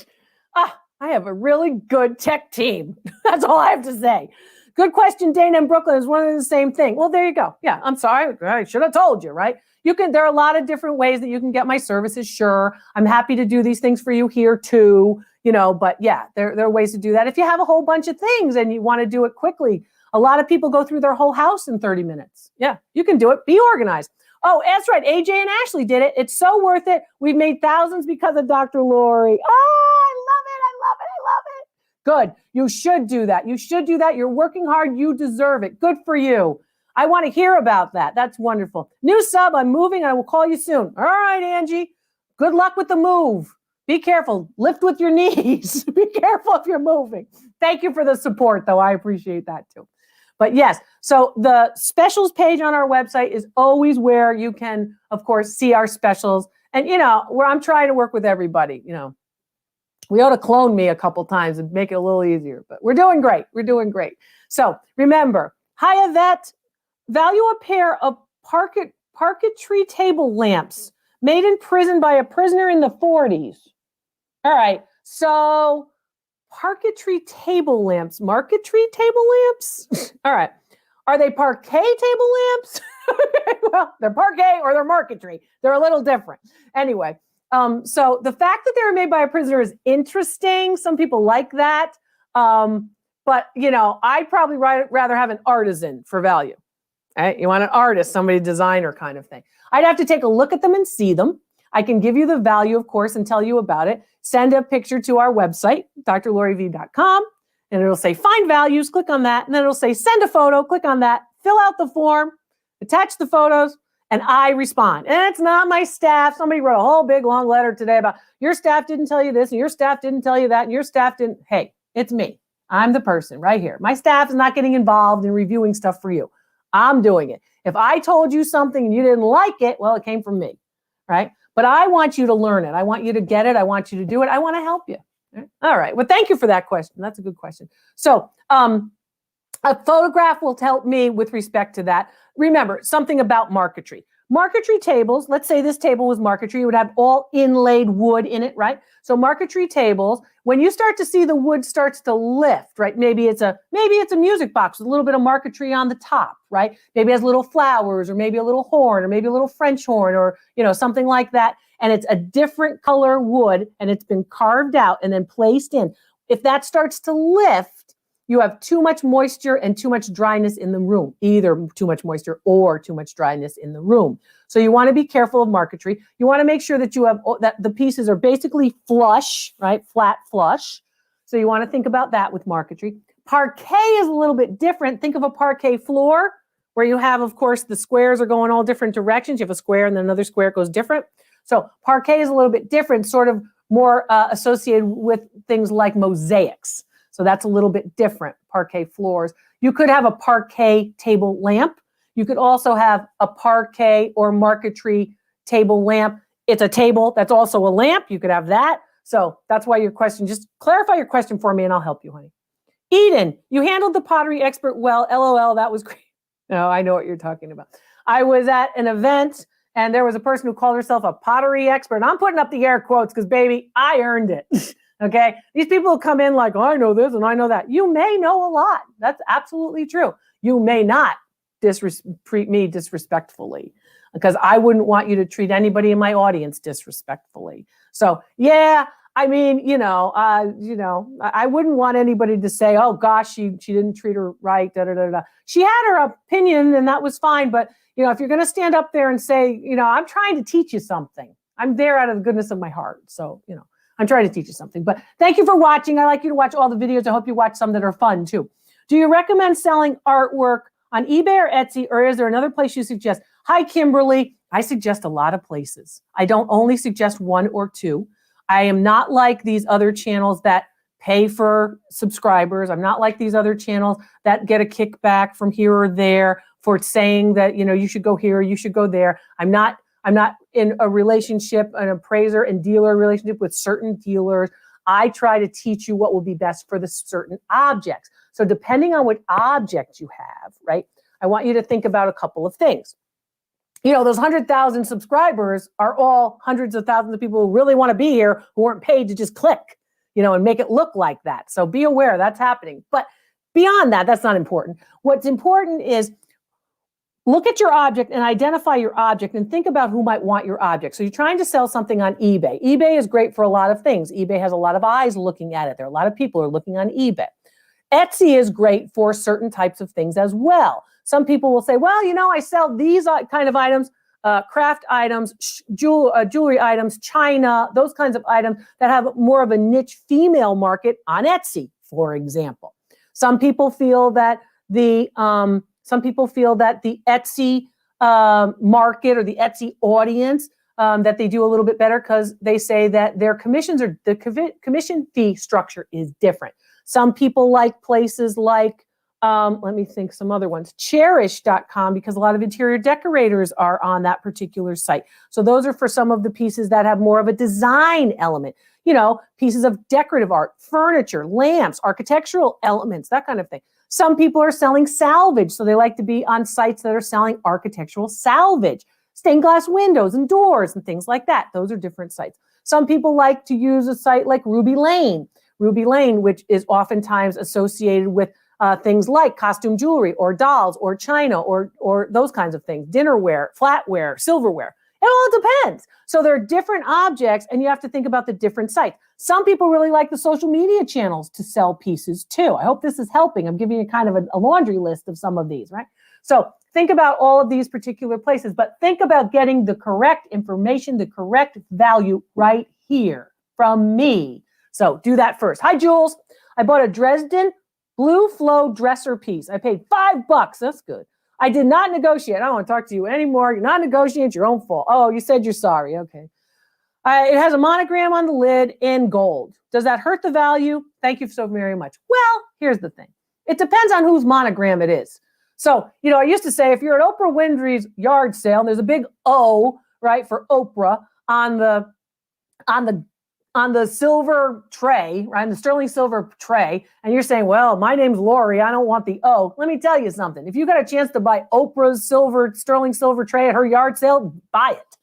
I have a really good tech team. That's all I have to say. Good question. Dana and Brooklyn is one and the same thing. Well, there you go. Yeah, I'm sorry. I should have told you, right? There are a lot of different ways that you can get my services. Sure. I'm happy to do these things for you here too, but yeah, there are ways to do that. If you have a whole bunch of things and you want to do it quickly, a lot of people go through their whole house in 30 minutes. Yeah, you can do it. Be organized. Oh, that's right. AJ and Ashley did it. It's so worth it. We've made thousands because of Dr. Lori. Oh, I love it. Good. You should do that. You're working hard. You deserve it. Good for you. I want to hear about that. That's wonderful. New sub, I'm moving. I will call you soon. All right, Angie. Good luck with the move. Be careful. Lift with your knees. Be careful if you're moving. Thank you for the support, though. I appreciate that, too. But yes, so the specials page on our website is always where you can, of course, see our specials. And, where I'm trying to work with everybody, We ought to clone me a couple times and make it a little easier. But we're doing great. So remember, Hyavet, value a pair of parquetry table lamps made in prison by a prisoner in the 40s. All right, so parquetry table lamps, marquetry table lamps? All right, are they parquet table lamps? Well, they're parquet or they're marquetry. They're a little different. Anyway, So the fact that they were made by a prisoner is interesting. Some people like that. But, I'd probably rather have an artisan for value. Right? You want an artist, somebody designer kind of thing. I'd have to take a look at them and see them. I can give you the value, of course, and tell you about it. Send a picture to our website, drloriv.com, and it'll say find values. Click on that. And then it'll say send a photo. Click on that. Fill out the form. Attach the photos. And I respond. And it's not my staff. Somebody wrote a whole big long letter today about your staff didn't tell you this, and your staff didn't tell you that, and your staff didn't. Hey, it's me. I'm the person right here. My staff is not getting involved in reviewing stuff for you. I'm doing it. If I told you something and you didn't like it, well, it came from me, right? But I want you to learn it. I want you to get it. I want you to do it. I want to help you. All right. Well, thank you for that question. That's a good question. So, a photograph will help me with respect to that. Remember, something about marquetry. Marquetry tables, let's say this table was marquetry, it would have all inlaid wood in it, right? So marquetry tables, when you start to see the wood starts to lift, right? Maybe it's a music box with a little bit of marquetry on the top, right? Maybe it has little flowers, or maybe a little horn, or maybe a little French horn, or something like that. And it's a different color wood, and it's been carved out and then placed in. If that starts to lift, you have too much moisture and too much dryness in the room, either too much moisture or too much dryness in the room. So you want to be careful of marquetry. You want to make sure that that the pieces are basically flush, right? Flat flush. So you want to think about that with marquetry. Parquet is a little bit different. Think of a parquet floor where you have, of course, the squares are going all different directions. You have a square and then another square goes different. So parquet is a little bit different, sort of more associated with things like mosaics. So that's a little bit different, parquet floors. You could have a parquet table lamp. You could also have a parquet or marquetry table lamp. It's a table that's also a lamp. You could have that. So that's why your question, just clarify your question for me and I'll help you, honey. Eden, you handled the pottery expert well. LOL, that was great. No, I know what you're talking about. I was at an event and there was a person who called herself a pottery expert. I'm putting up the air quotes because, baby, I earned it. Okay. These people who come in like, oh, I know this and I know that. You may know a lot. That's absolutely true. You may not treat me disrespectfully, because I wouldn't want you to treat anybody in my audience disrespectfully. So yeah, I mean, I wouldn't want anybody to say, oh gosh, she didn't treat her right. Da, da, da, da. She had her opinion and that was fine. But if you're going to stand up there and say, I'm trying to teach you something, I'm there out of the goodness of my heart. So, I'm trying to teach you something. But thank you for watching. I like you to watch all the videos. I hope you watch some that are fun too. Do you recommend selling artwork on eBay or Etsy, or is there another place you suggest? Hi, Kimberly. I suggest a lot of places. I don't only suggest one or two. I am not like these other channels that pay for subscribers. I'm not like these other channels that get a kickback from here or there for saying that, you should go here, you should go there. I'm not in a relationship, an appraiser and dealer relationship with certain dealers. I try to teach you what will be best for the certain objects. So depending on what object you have, right, I want you to think about a couple of things. Those 100,000 subscribers are all hundreds of thousands of people who really want to be here, who weren't paid to just click, and make it look like that. So be aware that's happening. But beyond that, that's not important. What's important is look at your object and identify your object and think about who might want your object. So you're trying to sell something on eBay. eBay is great for a lot of things. eBay has a lot of eyes looking at it. There are a lot of people who are looking on eBay. Etsy is great for certain types of things as well. Some people will say, well, I sell these kind of items, craft items, jewelry items, china, those kinds of items that have more of a niche female market on Etsy, for example. Some people feel that the Etsy market or the Etsy audience, that they do a little bit better because they say that their the commission fee structure is different. Some people like places like, let me think some other ones, cherish.com, because a lot of interior decorators are on that particular site. So those are for some of the pieces that have more of a design element, pieces of decorative art, furniture, lamps, architectural elements, that kind of thing. Some people are selling salvage, so they like to be on sites that are selling architectural salvage, stained glass windows and doors and things like that. Those are different sites. Some people like to use a site like Ruby Lane, which is oftentimes associated with things like costume jewelry or dolls or china or those kinds of things, dinnerware, flatware, silverware. It all depends. So there are different objects, and you have to think about the different sites. Some people really like the social media channels to sell pieces too. I hope this is helping. I'm giving you kind of a laundry list of some of these, right? So think about all of these particular places, but think about getting the correct information, the correct value right here from me. So do that first. Hi, Jules. I bought a Dresden Blue Flow dresser piece. I paid $5. That's good. I did not negotiate. I don't want to talk to you anymore. You're not negotiating. It's your own fault. Oh, you said you're sorry. Okay. It has a monogram on the lid in gold. Does that hurt the value? Thank you so very much. Well, here's the thing. It depends on whose monogram it is. So, I used to say if you're at Oprah Winfrey's yard sale, and there's a big O, right, for Oprah on the silver tray, right, the sterling silver tray, and you're saying, well, my name's Lori, I don't want the O. Let me tell you something. If you got a chance to buy Oprah's sterling silver tray at her yard sale, buy it,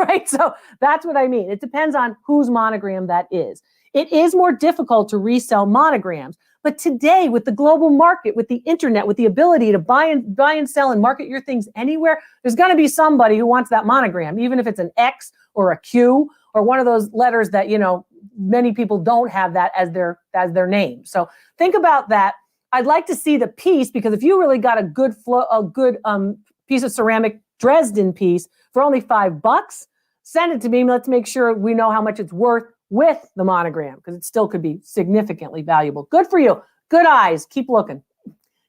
right? So that's what I mean. It depends on whose monogram that is. It is more difficult to resell monograms, but today with the global market, with the internet, with the ability to buy and sell and market your things anywhere, there's going to be somebody who wants that monogram, even if it's an X or a Q or one of those letters that, many people don't have that as their name. So think about that. I'd like to see the piece, because if you really got a good piece of ceramic Dresden piece for only $5, send it to me. Let's make sure we know how much it's worth with the monogram, because it still could be significantly valuable. Good for you. Good eyes. Keep looking.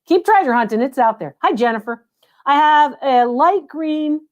Keep treasure hunting. It's out there. Hi, Jennifer. I have a light green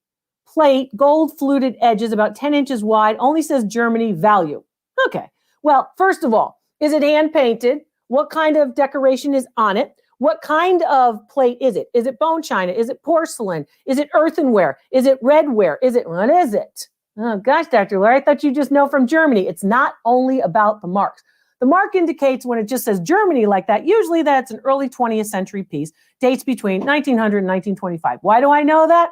plate, gold fluted edges, about 10 inches wide, only says Germany, value. Okay. Well, first of all, is it hand painted? What kind of decoration is on it? What kind of plate is it? Is it bone china? Is it porcelain? Is it earthenware? Is it redware? What is it? Oh gosh, Dr. Larry, I thought you just know from Germany. It's not only about the marks. The mark indicates when it just says Germany like that, usually that's an early 20th century piece, dates between 1900 and 1925. Why do I know that?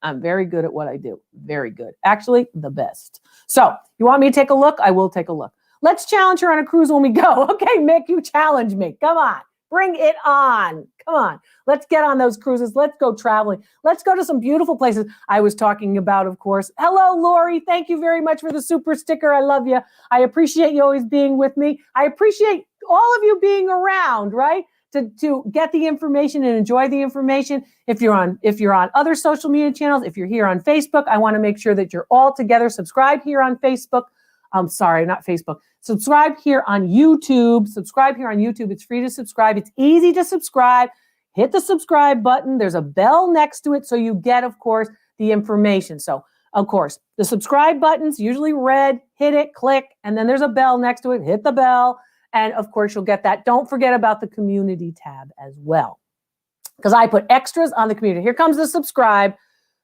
I'm very good at what I do. Very good. Actually, the best. So you want me to take a look? I will take a look. Let's challenge her on a cruise when we go. Okay, Mick, you challenge me. Come on. Bring it on. Come on. Let's get on those cruises. Let's go traveling. Let's go to some beautiful places. I was talking about, of course. Hello, Lori. Thank you very much for the super sticker. I love you. I appreciate you always being with me. I appreciate all of you being around, right? To get the information and enjoy the information. If you're on other social media channels, if you're here on Facebook, I want to make sure that you're all together. Subscribe here on Facebook. I'm sorry, not Facebook. Subscribe here on YouTube. Subscribe here on YouTube. It's free to subscribe. It's easy to subscribe. Hit the subscribe button. There's a bell next to it, so you get, of course, the information. So, of course, the subscribe button's usually red. Hit it, click, and then there's a bell next to it. Hit the bell. And of course, you'll get that. Don't forget about the community tab as well, because I put extras on the community. Here comes the subscribe.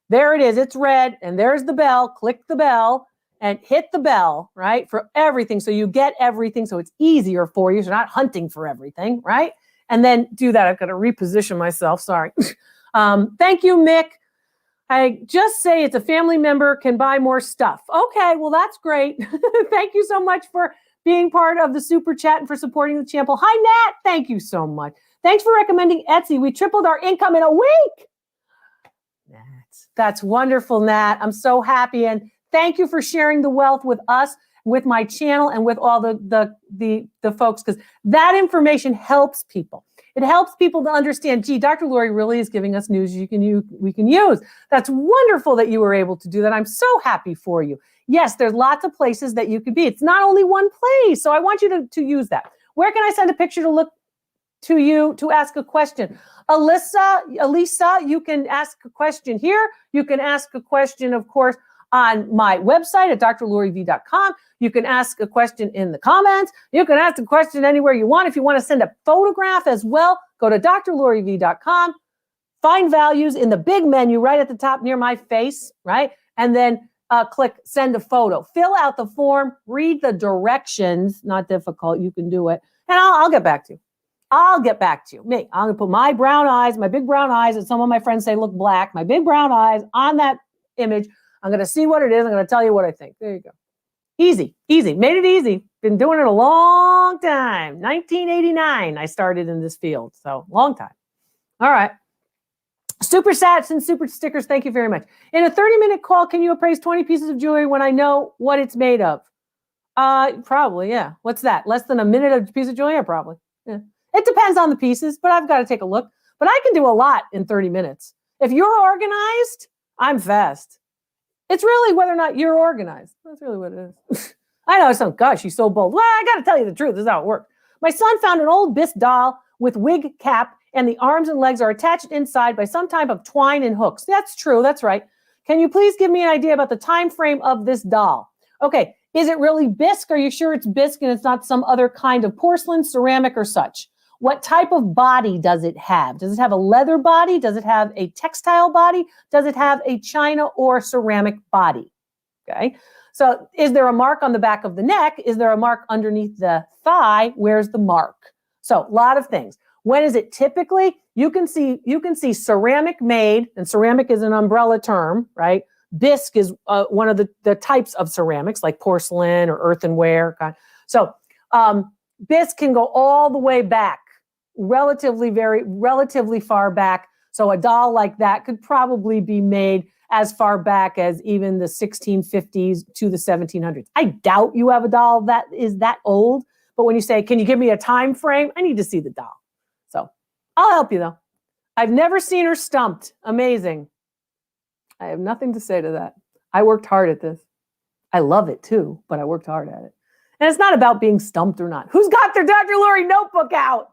There it is. It's red. And there's the bell. Click the bell and hit the bell, right, for everything. So you get everything. So it's easier for you. So you're not hunting for everything, right? And then do that. I've got to reposition myself. Sorry. Thank you, Mick. I just say it's a family member can buy more stuff. Okay, well, that's great. Thank you so much for being part of the super chat and for supporting the channel. Hi, Nat. Thank you so much. Thanks for recommending Etsy. We tripled our income in a week. That's wonderful, Nat. I'm so happy. And thank you for sharing the wealth with us, with my channel, and with all the folks, because that information helps people. It helps people to understand, gee, Dr. Lori really is giving us news we can use. That's wonderful that you were able to do that. I'm so happy for you. Yes, there's lots of places that you could be. It's not only one place. So I want you to use that. Where can I send a picture to look to you to ask a question? Elisa, you can ask a question here. You can ask a question, of course, on my website at drloriv.com. You can ask a question in the comments. You can ask a question anywhere you want. If you want to send a photograph as well, go to drloriv.com. Find values in the big menu right at the top near my face, right? And then click send a photo. Fill out the form. Read the directions. Not difficult. You can do it. And I'll get back to you. I'll get back to you. I'm going to put my brown eyes, my big brown eyes, and some of my friends say look black, my big brown eyes on that image. I'm going to see what it is. I'm going to tell you what I think. There you go. Easy. Made it easy. Been doing it a long time. 1989, I started in this field. So long time. All right. Super sats and super stickers. Thank you very much. In a 30-minute call, can you appraise 20 pieces of jewelry when I know what it's made of? Probably, yeah. What's that? Less than a minute of piece of jewelry? Yeah, probably. Yeah. It depends on the pieces, but I've got to take a look. But I can do a lot in 30 minutes. If you're organized, I'm fast. It's really whether or not you're organized. That's really what it is. I know, it's not, gosh, she's so bold. Well, I got to tell you the truth. This is how it works. My son found an old bisque doll with wig cap, and the arms and legs are attached inside by some type of twine and hooks. That's true. That's right. Can you please give me an idea about the time frame of this doll? Okay. Is it really bisque? Are you sure it's bisque and it's not some other kind of porcelain, ceramic, or such? What type of body does it have? Does it have a leather body? Does it have a textile body? Does it have a china or ceramic body? Okay. So is there a mark on the back of the neck? Is there a mark underneath the thigh? Where's the mark? So a lot of things. When is it typically? You can see ceramic made, and ceramic is an umbrella term, right? Bisque is one of the types of ceramics, like porcelain or earthenware. So bisque can go all the way back, relatively far back. So a doll like that could probably be made as far back as even the 1650s to the 1700s. I doubt you have a doll that is that old, but when you say, can you give me a time frame? I need to see the doll. So I'll help you though. I've never seen her stumped. Amazing. I have nothing to say to that. I worked hard at this. I love it too, but I worked hard at it. And it's not about being stumped or not. Who's got their Dr. Lori notebook out?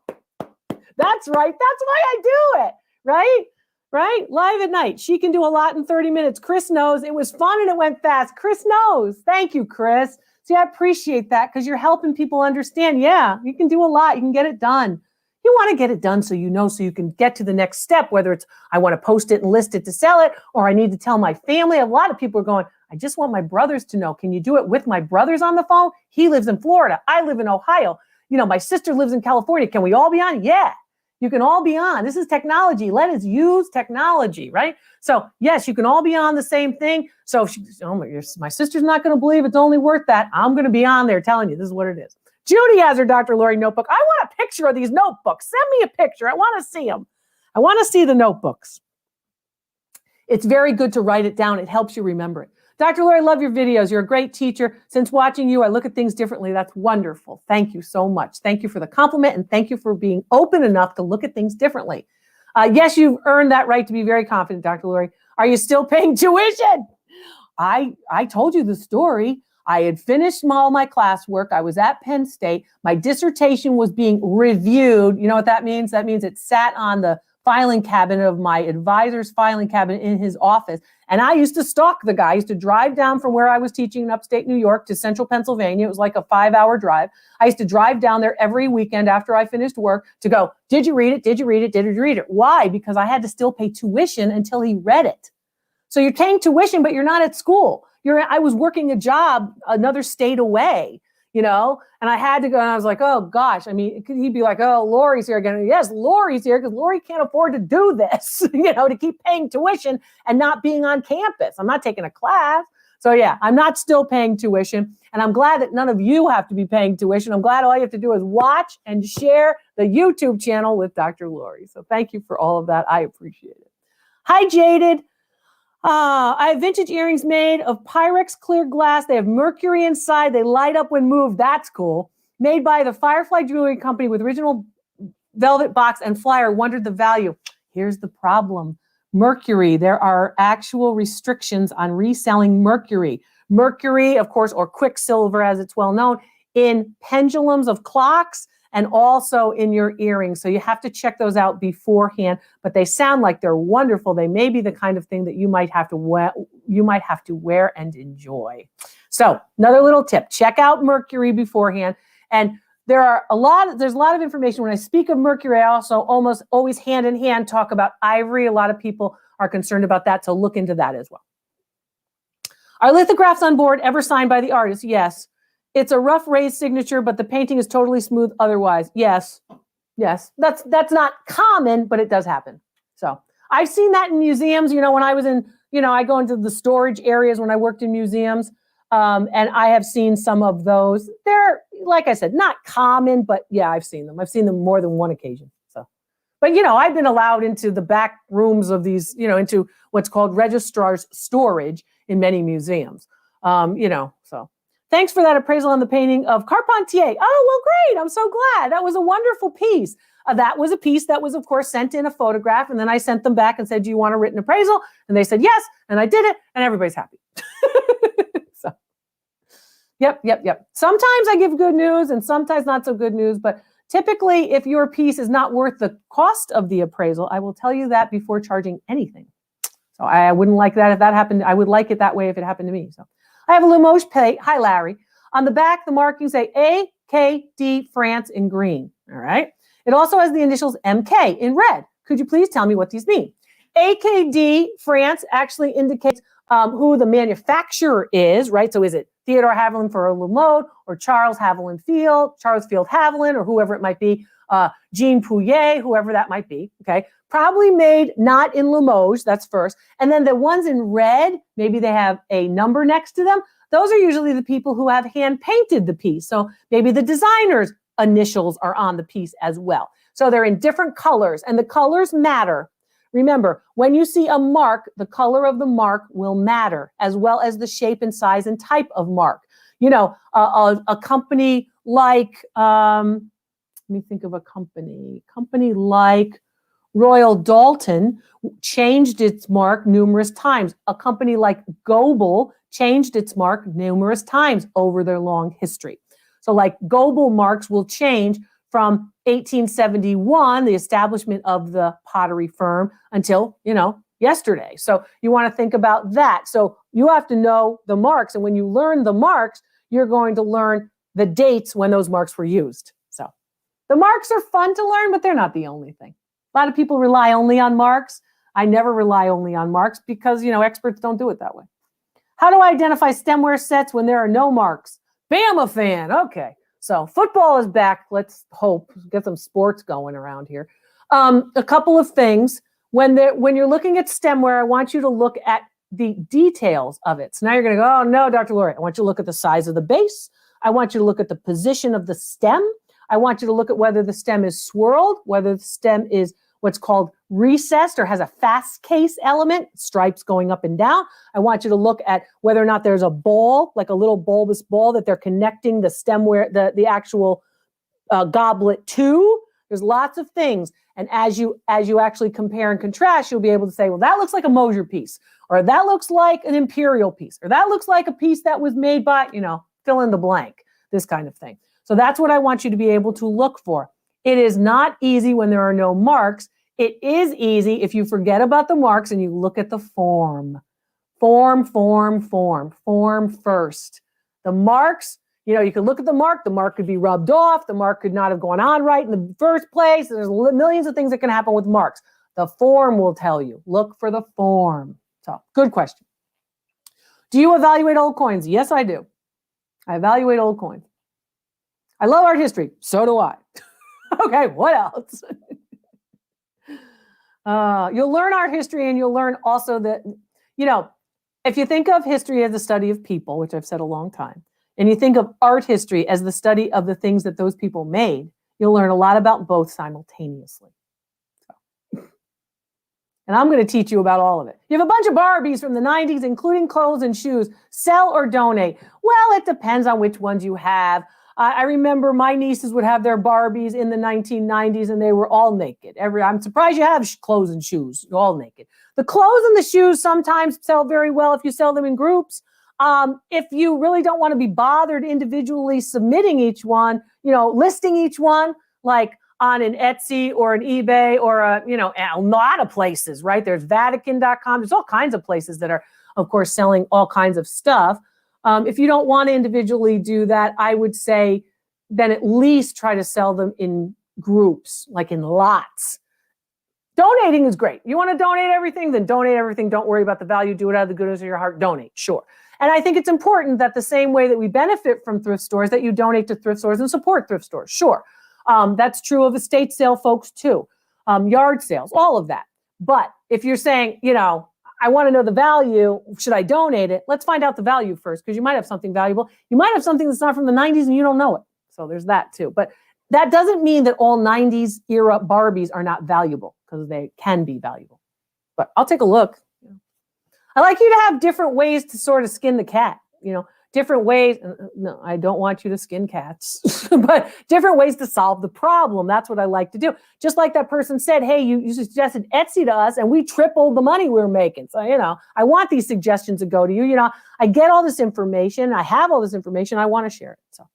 That's right. That's why I do it. Right? Right? Live at night. She can do a lot in 30 minutes. Chris knows. It was fun and it went fast. Chris knows. Thank you, Chris. See, I appreciate that because you're helping people understand. Yeah, you can do a lot. You can get it done. You want to get it done so you know, so you can get to the next step, whether it's I want to post it and list it to sell it, or I need to tell my family. A lot of people are going, I just want my brothers to know. Can you do it with my brothers on the phone? He lives in Florida. I live in Ohio. You know, my sister lives in California. Can we all be on? Yeah, you can all be on. This is technology. Let us use technology, right? So yes, you can all be on the same thing. So if my sister's not going to believe it's only worth that, I'm going to be on there telling you this is what it is. Judy has her Dr. Lori notebook. I want a picture of these notebooks. Send me a picture. I want to see them. I want to see the notebooks. It's very good to write it down. It helps you remember it. Dr. Lori, I love your videos. You're a great teacher. Since watching you, I look at things differently. That's wonderful. Thank you so much. Thank you for the compliment, and thank you for being open enough to look at things differently. Yes, you've earned that right to be very confident, Dr. Lori. Are you still paying tuition? I told you the story. I had finished all my classwork. I was at Penn State. My dissertation was being reviewed. You know what that means? That means it sat on the filing cabinet of my advisor's filing cabinet in his office. And I used to stalk the guy. I used to drive down from where I was teaching in upstate New York to central Pennsylvania. It was like a 5-hour drive. I used to drive down there every weekend after I finished work to go, did you read it? Did you read it? Did you read it? Why? Because I had to still pay tuition until he read it. So you're paying tuition, but you're not at school. I was working a job another state away, you know, and I had to go, and I was like, oh gosh, I mean, he'd be like, oh, Lori's here again. Yes, Lori's here because Lori can't afford to do this, you know, to keep paying tuition and not being on campus. I'm not taking a class. So yeah, I'm not still paying tuition, and I'm glad that none of you have to be paying tuition. I'm glad all you have to do is watch and share the YouTube channel with Dr. Lori. So thank you for all of that. I appreciate it. Hi, Jaded. I have vintage earrings made of Pyrex clear glass. They have mercury inside. They light up when moved. That's cool. Made by the Firefly Jewelry Company with original velvet box and flyer. Wondered the value. Here's the problem. Mercury. There are actual restrictions on reselling mercury. Mercury, of course, or quicksilver as it's well known, in pendulums of clocks and also in your earrings. So you have to check those out beforehand, but they sound like they're wonderful. They may be the kind of thing that you might have to wear and enjoy. So another little tip, check out mercury beforehand. And there's a lot of information. When I speak of mercury, I also almost always hand in hand talk about ivory. A lot of people are concerned about that, so look into that as well. Are lithographs on board ever signed by the artist? Yes. It's a rough raised signature, but the painting is totally smooth otherwise. Yes. Yes. That's not common, but it does happen. So I've seen that in museums. You know, when I was in, you know, I go into the storage areas when I worked in museums, and I have seen some of those. They're, like I said, not common, but yeah, I've seen them. I've seen them more than one occasion. So, but But, I've been allowed into the back rooms of these, into what's called registrar's storage in many museums. So thanks for that appraisal on the painting of Carpentier. Oh, well, great. I'm so glad. That was a wonderful piece. That was a piece that was, of course, sent in a photograph. And then I sent them back and said, do you want a written appraisal? And they said, yes. And I did it. And everybody's happy. So, yep. Sometimes I give good news and sometimes not so good news. But typically, if your piece is not worth the cost of the appraisal, I will tell you that before charging anything. So I wouldn't like that if that happened. I would like it that way if it happened to me. So I have a Limoges plate. Hi, Larry. On the back, the markings say AKD France in green. All right. It also has the initials MK in red. Could you please tell me what these mean? AKD France actually indicates who the manufacturer is, right? So is it Theodore Haviland for Limoges or Charles Haviland Field, Charles Field Haviland, or whoever it might be, Jean Pouillet, whoever that might be, okay? Probably made not in Limoges, that's first. And then the ones in red, maybe they have a number next to them. Those are usually the people who have hand painted the piece. So maybe the designer's initials are on the piece as well. So they're in different colors, and the colors matter. Remember, when you see a mark, the color of the mark will matter, as well as the shape and size and type of mark. A company like, let me think of a company like Royal Dalton changed its mark numerous times. A company like Goodwill changed its mark numerous times over their long history. So like Goodwill marks will change from 1871, the establishment of the pottery firm, until, yesterday. So you want to think about that. So you have to know the marks. And when you learn the marks, you're going to learn the dates when those marks were used. So the marks are fun to learn, but they're not the only thing. A lot of people rely only on marks. I never rely only on marks because, experts don't do it that way. How do I identify stemware sets when there are no marks? Bama fan. Okay. So football is back. Let's hope, get some sports going around here. A couple of things. When you're looking at stemware, I want you to look at the details of it. So now you're going to go, oh no, Dr. Lori, I want you to look at the size of the base. I want you to look at the position of the stem. I want you to look at whether the stem is swirled, whether the stem is what's called recessed or has a fast case element, stripes going up and down. I want you to look at whether or not there's a ball, like a little bulbous ball that they're connecting the stemware, the actual goblet to. There's lots of things. And as you actually compare and contrast, you'll be able to say, well, that looks like a Mosier piece, or that looks like an Imperial piece, or that looks like a piece that was made by, fill in the blank, this kind of thing. So that's what I want you to be able to look for. It is not easy when there are no marks. It is easy if you forget about the marks and you look at the form. Form first. The marks, you can look at the mark could be rubbed off, the mark could not have gone on right in the first place. There's millions of things that can happen with marks. The form will tell you. Look for the form. So, good question. Do you evaluate old coins? Yes, I do. I evaluate old coins. I love art history. So do I. Okay, what else? You'll learn art history, and you'll learn also that, if you think of history as the study of people, which I've said a long time, and you think of art history as the study of the things that those people made, you'll learn a lot about both simultaneously. And I'm going to teach you about all of it. You have a bunch of Barbies from the 90s, including clothes and shoes. Sell or donate? Well, it depends on which ones you have. I remember my nieces would have their Barbies in the 1990s, and they were all naked. I'm surprised you have clothes and shoes. You're all naked. The clothes and the shoes sometimes sell very well if you sell them in groups. If you really don't want to be bothered individually submitting each one, listing each one, like on an Etsy or an eBay or a lot of places, right? There's Vatican.com. There's all kinds of places that are, of course, selling all kinds of stuff. If you don't want to individually do that, I would say then at least try to sell them in groups, like in lots. Donating is great. You want to donate everything, then donate everything. Don't worry about the value. Do it out of the goodness of your heart. Donate, sure. And I think it's important that the same way that we benefit from thrift stores, that you donate to thrift stores and support thrift stores, sure. That's true of estate sale folks too, yard sales, all of that. But if you're saying, I want to know the value, should I donate it? Let's find out the value first, because you might have something valuable. You might have something that's not from the 90s and you don't know it. So there's that too. But that doesn't mean that all 90s era Barbies are not valuable, because they can be valuable. But I'll take a look. I like you to have different ways to sort of skin the cat, different ways. No, I don't want you to skin cats, but different ways to solve the problem. That's what I like to do. Just like that person said, hey, you suggested Etsy to us and we tripled the money we were making. So, I want these suggestions to go to you. I get all this information. I have all this information. I want to share it. So,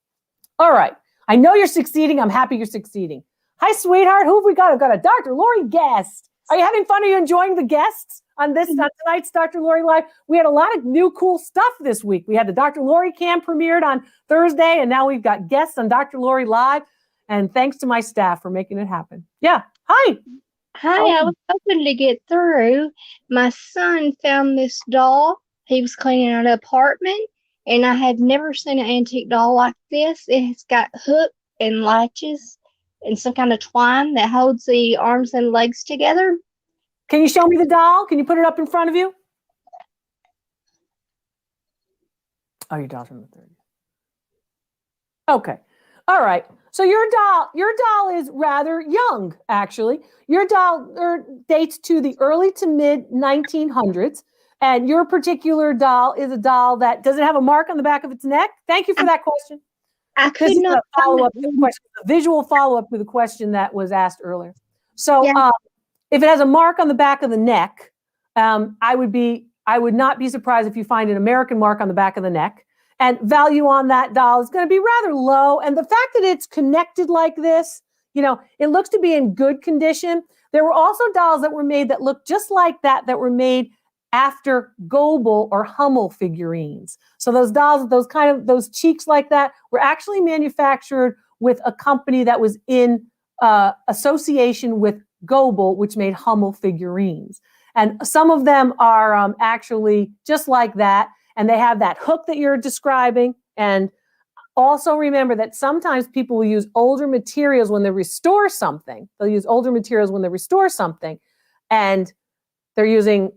all right. I know you're succeeding. I'm happy you're succeeding. Hi, sweetheart. Who have we got? I've got a Dr. Lori guest. Are you having fun? Are you enjoying the guests on tonight's Dr. Lori Live? We had a lot of new cool stuff this week. We had the Dr. Lori Cam premiered on Thursday, and now we've got guests on Dr. Lori Live. And thanks to my staff for making it happen. Yeah. Hi. Hi, I was hoping to get through. My son found this doll. He was cleaning out an apartment, and I have never seen an antique doll like this. It's got hook and latches and some kind of twine that holds the arms and legs together. Can you show me the doll? Can you put it up in front of you? Oh, your doll's from the 30s. Okay. All right. So your doll is rather young, actually. Your doll dates to the early to mid 1900s. And your particular doll is a doll that, does it have a mark on the back of its neck? Thank you for that question. This is a follow-up to the question, a visual follow-up to the question that was asked earlier. So if it has a mark on the back of the neck, I would not be surprised if you find an American mark on the back of the neck. And value on that doll is going to be rather low. And the fact that it's connected like this, it looks to be in good condition. There were also dolls that were made that looked just like that were made after Goodwill or Hummel figurines. So those dolls, those cheeks like that were actually manufactured with a company that was in association with Goodwill, which made Hummel figurines. And some of them are actually just like that. And they have that hook that you're describing. And also remember that sometimes people will use older materials when they restore something. They'll use older materials when they restore something. And they're using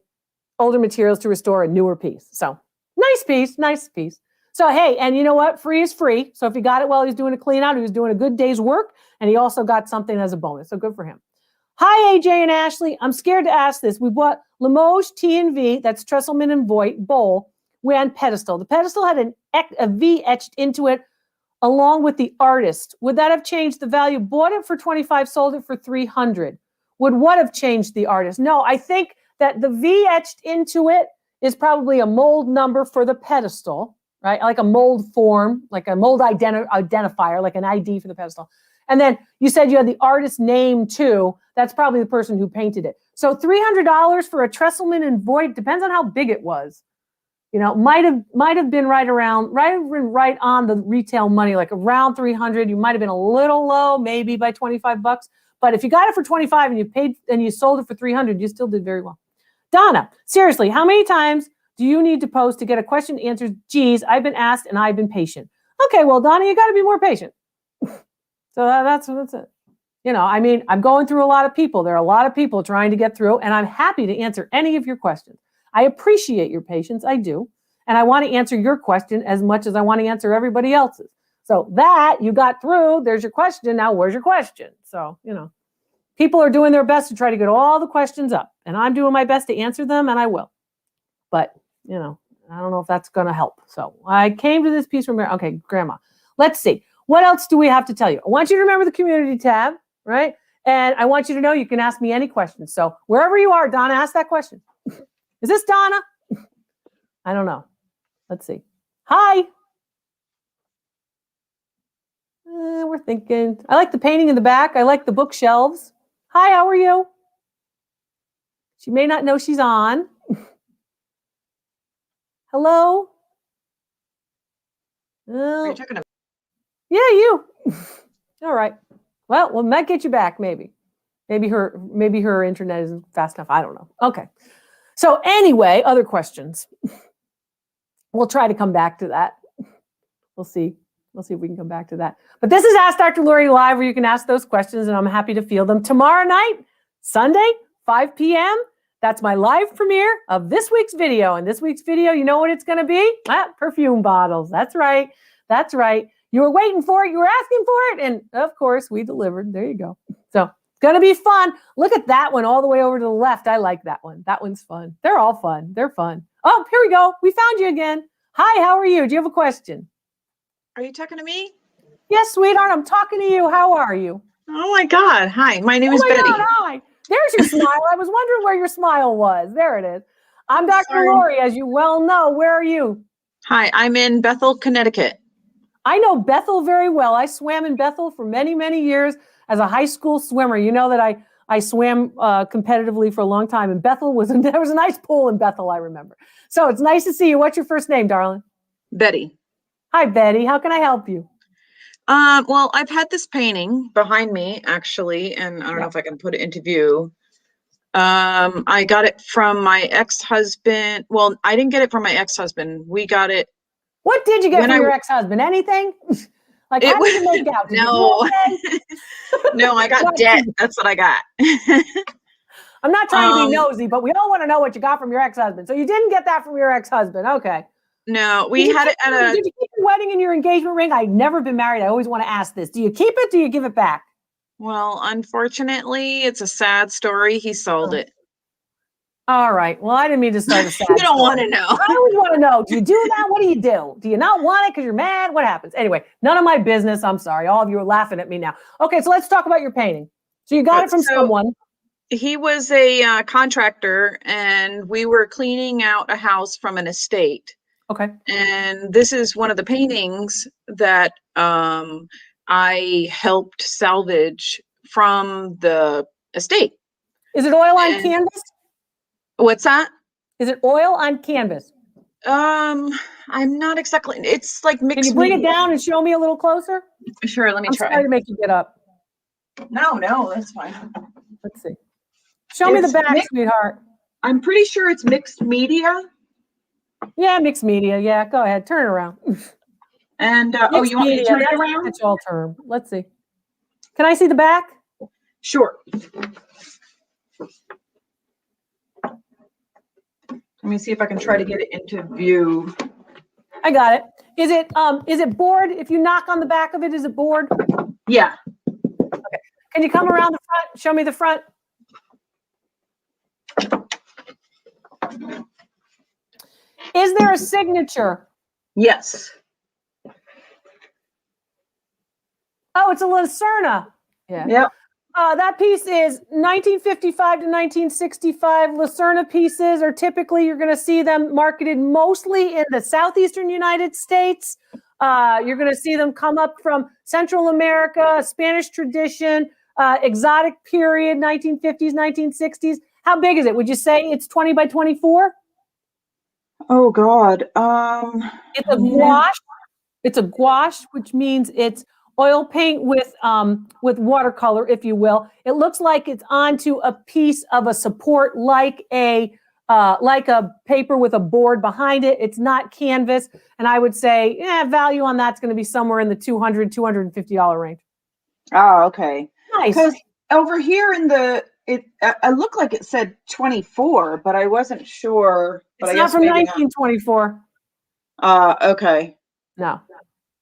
older materials to restore a newer piece. So nice piece. So, hey, and you know what? Free is free. So if he got it while he was doing a clean out, he was doing a good day's work, and he also got something as a bonus. So good for him. Hi, AJ and Ashley. I'm scared to ask this. We bought Limoges T&V, that's Tresselman and Voigt bowl, and pedestal. The pedestal had a V etched into it along with the artist. Would that have changed the value? Bought it for $25, sold it for $300. Would what have changed the artist? No, I think that the V etched into it is probably a mold number for the pedestal, right? Like a mold form, like a mold identifier, like an ID for the pedestal. And then you said you had the artist name too. That's probably the person who painted it. So $300 for a Tresselman and Voigt, depends on how big it was. Might have been right on the retail money, like around $300. You might have been a little low, maybe by $25. But if you got it for $25 and you paid and you sold it for $300, you still did very well. Donna, seriously, how many times do you need to post to get a question answered? Geez, I've been asked and I've been patient. Okay, well, Donna, you got to be more patient. So that's it. I'm going through a lot of people. There are a lot of people trying to get through, and I'm happy to answer any of your questions. I appreciate your patience. I do. And I want to answer your question as much as I want to answer everybody else's. So that you got through, there's your question. Now, where's your question? So, people are doing their best to try to get all the questions up, and I'm doing my best to answer them, and I will. But, I don't know if that's going to help. So I came to this piece from, okay, Grandma. Let's see. What else do we have to tell you? I want you to remember the community tab, right? And I want you to know you can ask me any questions. So wherever you are, Donna, ask that question. Is this Donna? I don't know. Let's see. Hi. We're thinking. I like the painting in the back. I like the bookshelves. Hi, how are you? She may not know she's on. Hello? Are you talking about? Yeah, you. All right. Well, we might get you back, maybe. Maybe her internet isn't fast enough. I don't know. Okay. So anyway, other questions. We'll try to come back to that. We'll see. We'll see if we can come back to that. But this is Ask Dr. Lori Live, where you can ask those questions, and I'm happy to field them. Tomorrow night, Sunday, 5 p.m., that's my live premiere of this week's video. And this week's video, you know what it's going to be? Perfume bottles. That's right. That's right. You were waiting for it. You were asking for it. And of course, we delivered. There you go. So it's going to be fun. Look at that one all the way over to the left. I like that one. That one's fun. They're all fun. They're fun. Oh, here we go. We found you again. Hi, how are you? Do you have a question? Are you talking to me? Yes, sweetheart. I'm talking to you. How are you? Oh my God. Hi, my name is my Betty. God, hi. There's your smile. I was wondering where your smile was. There it is. I'm Dr. Sorry. Lori, as you well know. Where are you? Hi, I'm in Bethel, Connecticut. I know Bethel very well. I swam in Bethel for many, many years as a high school swimmer. You know that I swam competitively for a long time. And Bethel there was a nice pool in Bethel, I remember. So it's nice to see you. What's your first name, darling? Betty. Hi, Betty. How can I help you? Well, I've had this painting behind me, actually, and I don't know if I can put it into view. I got it from my ex-husband. Well, I didn't get it from my ex-husband. We got it. What did you get from your ex-husband? Anything? Like, how did you make out? No. No, I got debt. That's what I got. I'm not trying to be nosy, but we all want to know what you got from your ex-husband. So you didn't get that from your ex-husband. Okay. No, we had it at a... Did you keep your wedding and your engagement ring? I've never been married. I always want to ask this. Do you keep it? Do you give it back? Well, unfortunately, it's a sad story. He sold it. All right. Well, I didn't mean to start a sad You don't want to know. I always want to know. Do you do that? What do you do? Do you not want it because you're mad? What happens? Anyway, none of my business. I'm sorry. All of you are laughing at me now. Okay, so let's talk about your painting. So you got it from someone. He was a contractor, and we were cleaning out a house from an estate. Okay. And this is one of the paintings that I helped salvage from the estate. Is it oil on canvas? What's that? Is it oil on canvas? I'm not exactly. It's like mixed. Can you bring media. it down and show me a little closer? Sure. Let me try. Sorry to make you get up. No, that's fine. Let's see. Show me the back, sweetheart. I'm pretty sure it's mixed media. Yeah, mixed media. Yeah, go ahead. Turn it around. And you want me to turn it around? That's all term. Let's see. Can I see the back? Sure. Let me see if I can try to get it into view. I got it. Is it board? If you knock on the back of it, is it board? Yeah. Okay. Can you come around the front? Show me the front. Is there a signature? Yes. Oh, it's a Lucerna. Yeah. Yep. That piece is 1955 to 1965. Lucerna pieces are typically, you're going to see them marketed mostly in the southeastern United States. You're going to see them come up from Central America, Spanish tradition, exotic period, 1950s, 1960s. How big is it? Would you say it's 20 by 24? Oh God. It's a gouache. It's a gouache, which means it's oil paint with watercolor, if you will. It looks like it's onto a piece of a support, like a paper with a board behind it. It's not canvas, and I would say, value on that's going to be somewhere in the $200, $250 range. Oh, okay. Nice. Because over here in I looked like it said 24, but I wasn't sure. But It's not from 1924. Okay. No.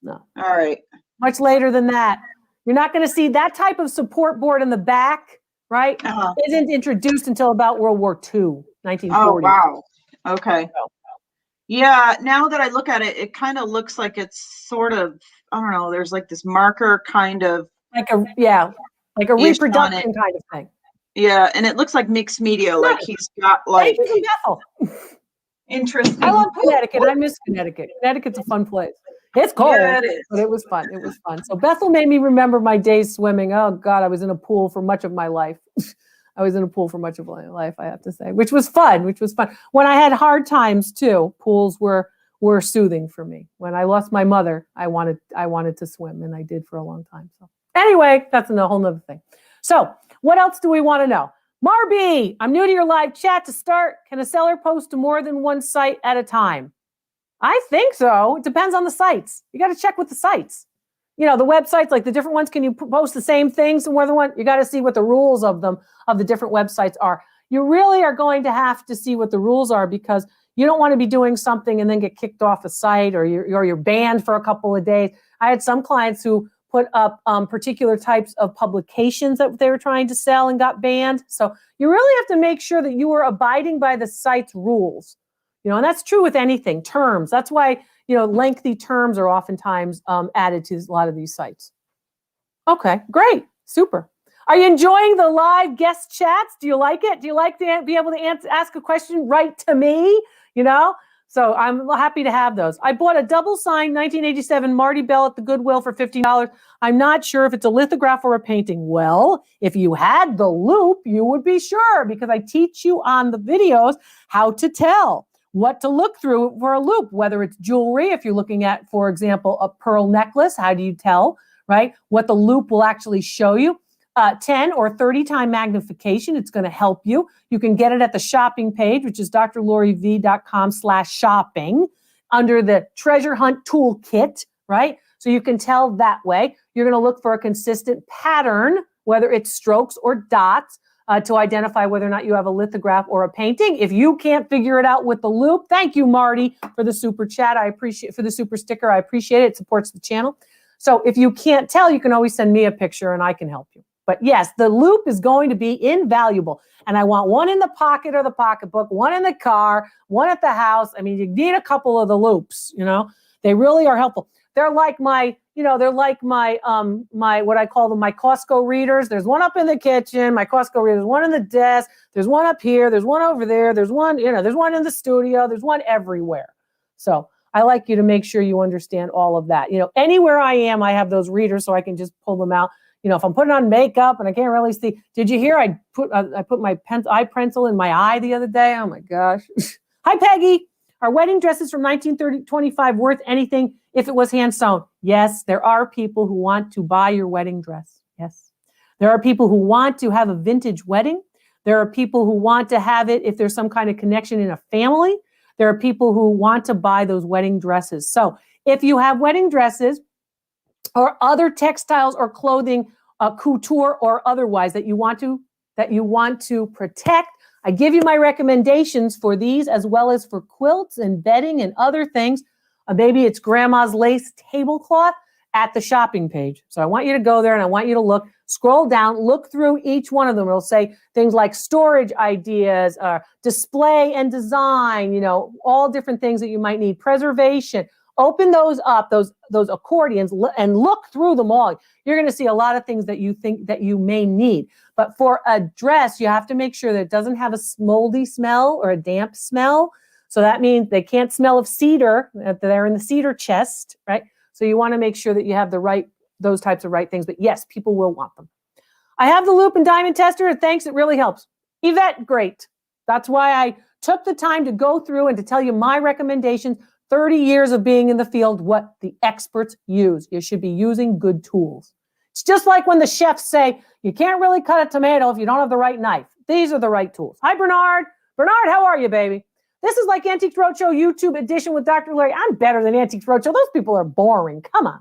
All right. Much later than that. You're not going to see that type of support board in the back, right? Isn't introduced until about World War II, 1940. Oh, wow. Okay. Yeah, now that I look at it, it kind of looks like it's sort of, I don't know, there's like this marker kind of. Like a reproduction kind of thing. Yeah, and it looks like mixed media, like he's got like. Thank you from Bethel. Interesting. I love Connecticut. I miss Connecticut. Connecticut's a fun place. It's cold, yeah, it is. but it was fun. It was fun. So Bethel made me remember my days swimming. Oh God, I was in a pool for much of my life. I have to say, which was fun. When I had hard times too, pools were soothing for me. When I lost my mother, I wanted to swim, and I did for a long time. So anyway, that's a whole nother thing. So what else do we want to know? Marby, I'm new to your live chat. To start, can a seller post to more than one site at a time? I think so. It depends on the sites. You got to check with the sites. The websites, like the different ones, can you post the same things to more than one? You got to see what the rules of the different websites are. You really are going to have to see what the rules are, because You don't want to be doing something and then get kicked off a site, or you're banned for a couple of days. I had some clients who put up particular types of publications that they were trying to sell and got banned. So you really have to make sure that you are abiding by the site's rules. And that's true with anything. Terms. That's why, lengthy terms are oftentimes added to a lot of these sites. Okay, great. Super. Are you enjoying the live guest chats? Do you like it? Do you like to be able to ask a question right to me? So I'm happy to have those. I bought a double-signed 1987 Marty Bell at the Goodwill for $15. I'm not sure if it's a lithograph or a painting. Well, if you had the Loupe, you would be sure, because I teach you on the videos how to tell, what to look through for a Loupe, whether it's jewelry. If you're looking at, for example, a pearl necklace, how do you tell, right? What the Loupe will actually show you. 10 or 30 time magnification. It's going to help you. You can get it at the shopping page, which is drloriv.com/shopping, under the treasure hunt toolkit, right? So you can tell that way. You're going to look for a consistent pattern, whether it's strokes or dots, to identify whether or not you have a lithograph or a painting. If you can't figure it out with the Loupe, thank you, Marty, for the super chat. For the super sticker. I appreciate it. It supports the channel. So if you can't tell, you can always send me a picture and I can help you. But yes, the Loupe is going to be invaluable. And I want one in the pocket or the pocketbook, one in the car, one at the house. I mean, you need a couple of the Loupes, They really are helpful. They're like my what I call them, my Costco readers. There's one up in the kitchen, my Costco reader. There's one in the desk. There's one up here. There's one over there. There's one, there's one in the studio. There's one everywhere. So I like you to make sure you understand all of that. Anywhere I am, I have those readers so I can just pull them out. If I'm putting on makeup and I can't really see. Did you hear I put my eye pencil in my eye the other day? Oh my gosh. Hi, Peggy. Are wedding dresses from 1925 worth anything if it was hand sewn? Yes, there are people who want to buy your wedding dress. Yes. There are people who want to have a vintage wedding. There are people who want to have it if there's some kind of connection in a family. There are people who want to buy those wedding dresses. So if you have wedding dresses or other textiles or clothing, couture or otherwise, that you want to protect, I give you my recommendations for these, as well as for quilts and bedding and other things. Maybe it's grandma's lace tablecloth at the shopping page. So I want you to go there and I want you to look, scroll down, look through each one of them. It'll say things like storage ideas, display and design, all different things that you might need, preservation. Open those up, those accordions, and look through them all. You're going to see a lot of things that you think that you may need. But for a dress, you have to make sure that it doesn't have a moldy smell or a damp smell. So that means they can't smell of cedar. They're in the cedar chest, right? So you want to make sure that you have those types of right things. But yes, people will want them. I have the Loupe and diamond tester, and thanks, it really helps. Yvette, great. That's why I took the time to go through and to tell you my recommendations. 30 years of being in the field, what the experts use. You should be using good tools. It's just like when the chefs say, you can't really cut a tomato if you don't have the right knife. These are the right tools. Hi, Bernard. Bernard, how are you, baby? This is like Antiques Roadshow YouTube edition with Dr. Larry. I'm better than Antiques Roadshow. Those people are boring. Come on.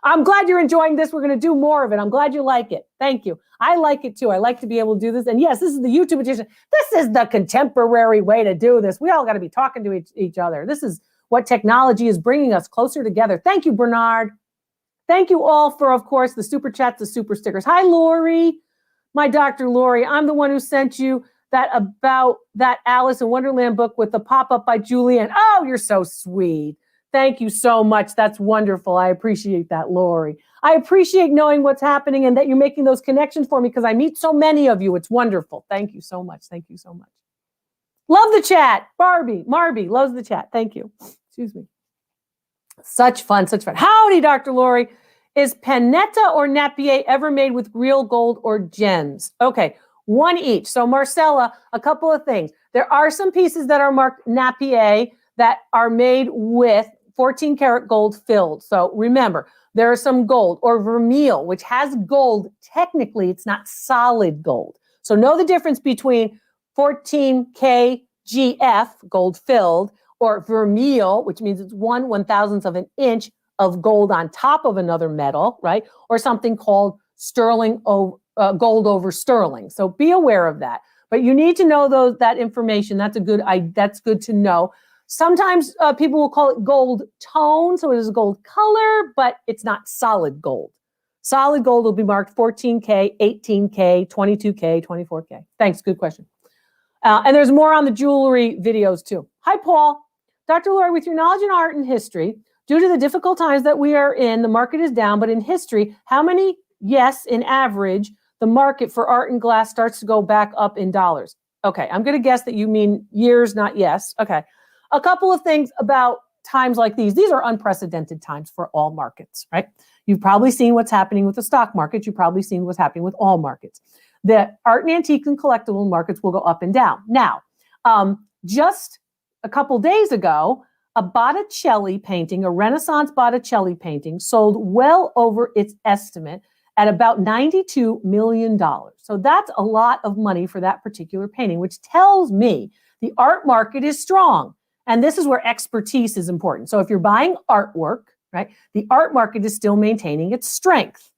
I'm glad you're enjoying this. We're going to do more of it. I'm glad you like it. Thank you. I like it too. I like to be able to do this. And yes, this is the YouTube edition. This is the contemporary way to do this. We all got to be talking to each other. This is what technology is bringing us closer together. Thank you, Bernard. Thank you all for, of course, the super chats, the super stickers. Hi, Lori. My Dr. Lori. I'm the one who sent you that about that Alice in Wonderland book with the pop-up by Julian. Oh, you're so sweet. Thank you so much. That's wonderful. I appreciate that, Lori. I appreciate knowing what's happening and that you're making those connections for me, because I meet so many of you. It's wonderful. Thank you so much. Thank you so much. Love the chat. Marby loves the chat. Thank you. Excuse me. Such fun, such fun. Howdy, Dr. Lori. Is Panetta or Napier ever made with real gold or gems? Okay, one each. So Marcella, a couple of things. There are some pieces that are marked Napier that are made with 14 karat gold filled. So remember, there is some gold, or vermeil, which has gold. Technically, it's not solid gold. So know the difference between 14K GF, gold filled, or vermeil, which means it's 1/1000th of an inch of gold on top of another metal, right? Or something called sterling gold over sterling. So be aware of that. But you need to know that information. That's good to know. Sometimes people will call it gold tone, so it is a gold color, but it's not solid gold. Solid gold will be marked 14K, 18K, 22K, 24K. Thanks, good question. And there's more on the jewelry videos too. Hi, Paul. Dr. Lori, with your knowledge in art and history, due to the difficult times that we are in, the market is down, but in history, how many, yes, in average, the market for art and glass starts to go back up in dollars? Okay, I'm going to guess that you mean years, not yes. Okay. A couple of things about times like these. These are unprecedented times for all markets, right? You've probably seen what's happening with the stock market. You've probably seen what's happening with all markets. The art and antique and collectible markets will go up and down. Now, just a couple days ago, a Botticelli painting, a Renaissance Botticelli painting, sold well over its estimate at about $92 million. So that's a lot of money for that particular painting, which tells me the art market is strong. And this is where expertise is important. So if you're buying artwork, right, the art market is still maintaining its strength.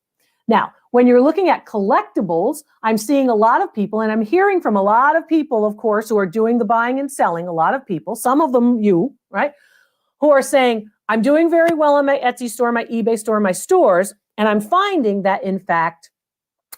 Now, when you're looking at collectibles, I'm seeing a lot of people, and I'm hearing from a lot of people, of course, who are doing the buying and selling, a lot of people, some of them you, right, who are saying, I'm doing very well on my Etsy store, my eBay store, my stores, and I'm finding that, in fact,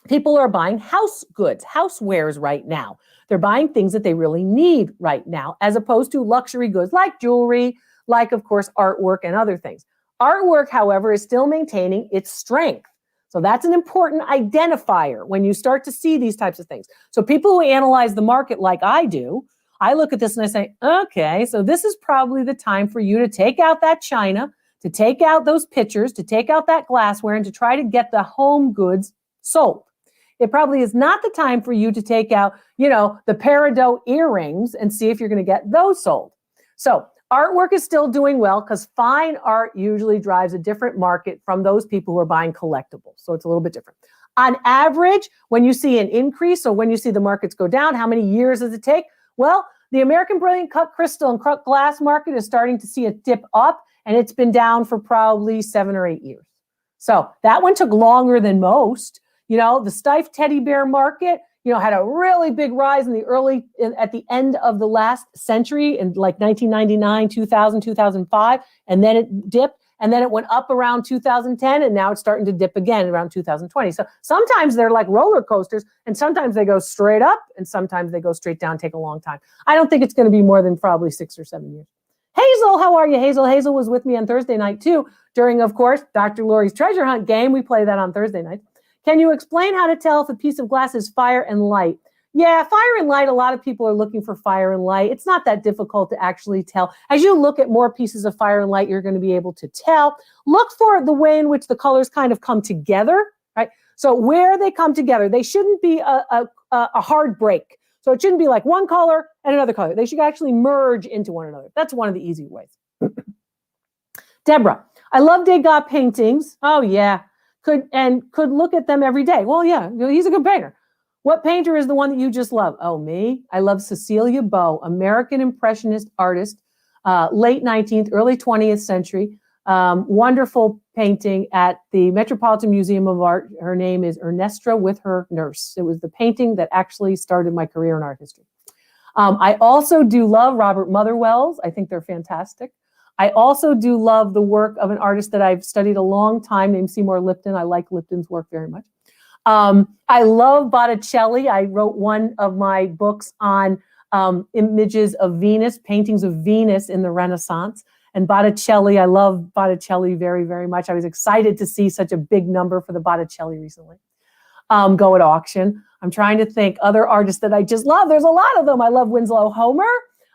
people are buying house goods, housewares right now. They're buying things that they really need right now, as opposed to luxury goods like jewelry, like, of course, artwork and other things. Artwork, however, is still maintaining its strength. So that's an important identifier when you start to see these types of things. So people who analyze the market like I do, I look at this and I say, okay, so this is probably the time for you to take out that china, to take out those pictures, to take out that glassware, and to try to get the home goods sold. It probably is not the time for you to take out, the peridot earrings and see if you're going to get those sold. So artwork is still doing well because fine art usually drives a different market from those people who are buying collectibles. So it's a little bit different. On average, when you see an increase or when you see the markets go down, how many years does it take? Well, the American Brilliant Cut Crystal and Cut Glass market is starting to see a dip up, and it's been down for probably 7 or 8 years. So that one took longer than most. The Steiff teddy bear market, had a really big rise at the end of the last century in like 1999, 2000, 2005, and then it dipped, and then it went up around 2010, and now it's starting to dip again around 2020. So sometimes they're like roller coasters, and sometimes they go straight up, and sometimes they go straight down, take a long time. I don't think it's going to be more than probably 6 or 7 years. Hazel, how are you, Hazel? Hazel was with me on Thursday night too, during, of course, Dr. Lori's treasure hunt game. We play that on Thursday night. Can you explain how to tell if a piece of glass is fire and light? Yeah, fire and light, a lot of people are looking for fire and light. It's not that difficult to actually tell. As you look at more pieces of fire and light, you're going to be able to tell. Look for the way in which the colors kind of come together, right? So where they come together, they shouldn't be a hard break. So it shouldn't be like one color and another color. They should actually merge into one another. That's one of the easy ways. Deborah, I love Degas paintings. Oh, yeah. Could look at them every day. Well, yeah, he's a good painter. What painter is the one that you just love? Oh, me? I love Cecilia Beaux, American Impressionist artist, late 19th, early 20th century. Wonderful painting at the Metropolitan Museum of Art. Her name is Ernestra with her nurse. It was the painting that actually started my career in art history. I also do love Robert Motherwell's. I think they're fantastic. I also do love the work of an artist that I've studied a long time named Seymour Lipton. I like Lipton's work very much. I love Botticelli. I wrote one of my books on images of Venus, paintings of Venus in the Renaissance. And Botticelli, I love Botticelli very, very much. I was excited to see such a big number for the Botticelli recently go at auction. I'm trying to think other artists that I just love. There's a lot of them. I love Winslow Homer.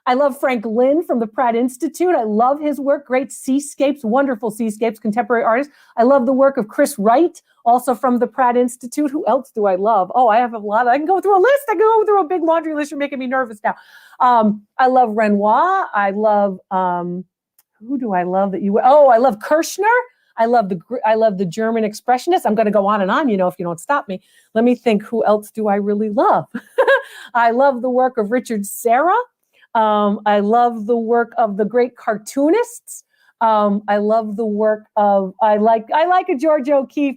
I love Frank Lynn from the Pratt Institute. I love his work, great seascapes, wonderful seascapes, contemporary artist. I love the work of Chris Wright, also from the Pratt Institute. Who else do I love? Oh, I have a lot. I can go through a list. I can go through a big laundry list. You're making me nervous now. I love Renoir. I love, who do I love that you, I love Kirchner. I love the German Expressionists. I'm going to go on and on, if you don't stop me. Let me think, who else do I really love? I love the work of Richard Serra. I love the work of the great cartoonists. I love the work of, I like a Georgia O'Keeffe.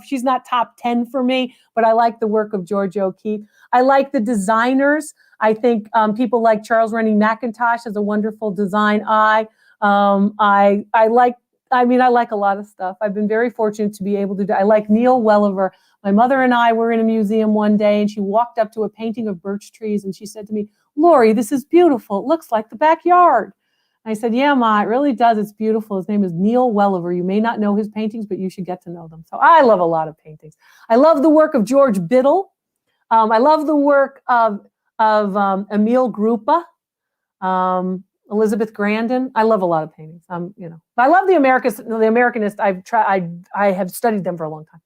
She's not top 10 for me, but I like the work of Georgia O'Keeffe. I like the designers. I think people like Charles Rennie McIntosh has a wonderful design eye. I like a lot of stuff. I've been very fortunate to be able to do. I like Neil Welliver. My mother and I were in a museum one day, and she walked up to a painting of birch trees, and she said to me, "Lori, this is beautiful. It looks like the backyard." I said, "Yeah, Ma, it really does. It's beautiful." His name is Neil Welliver. You may not know his paintings, but you should get to know them. So I love a lot of paintings. I love the work of George Biddle. I love the work of Emile Grupa, Elizabeth Grandin. I love a lot of paintings. But I love the Americanists. I have studied them for a long time.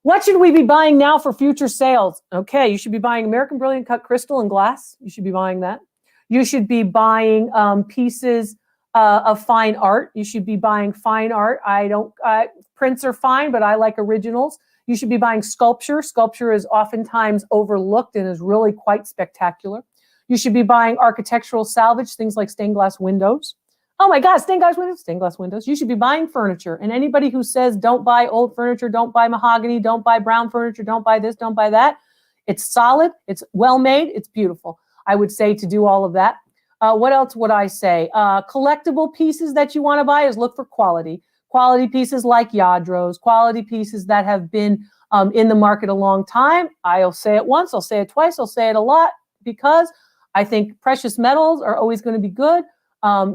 What should we be buying now for future sales? Okay, you should be buying American Brilliant Cut crystal and glass. You should be buying that. You should be buying pieces of fine art. You should be buying fine art. Prints are fine, but I like originals. You should be buying sculpture. Sculpture is oftentimes overlooked and is really quite spectacular. You should be buying architectural salvage, things like stained glass windows. Oh my God, stained glass windows. You should be buying furniture. And anybody who says don't buy old furniture, don't buy mahogany, don't buy brown furniture, don't buy this, don't buy that, it's solid, it's well made, it's beautiful. I would say to do all of that. What else would I say? Collectible pieces that you want to buy is look for quality. Quality pieces like Yadros, quality pieces that have been in the market a long time. I'll say it once, I'll say it twice, I'll say it a lot, because I think precious metals are always going to be good.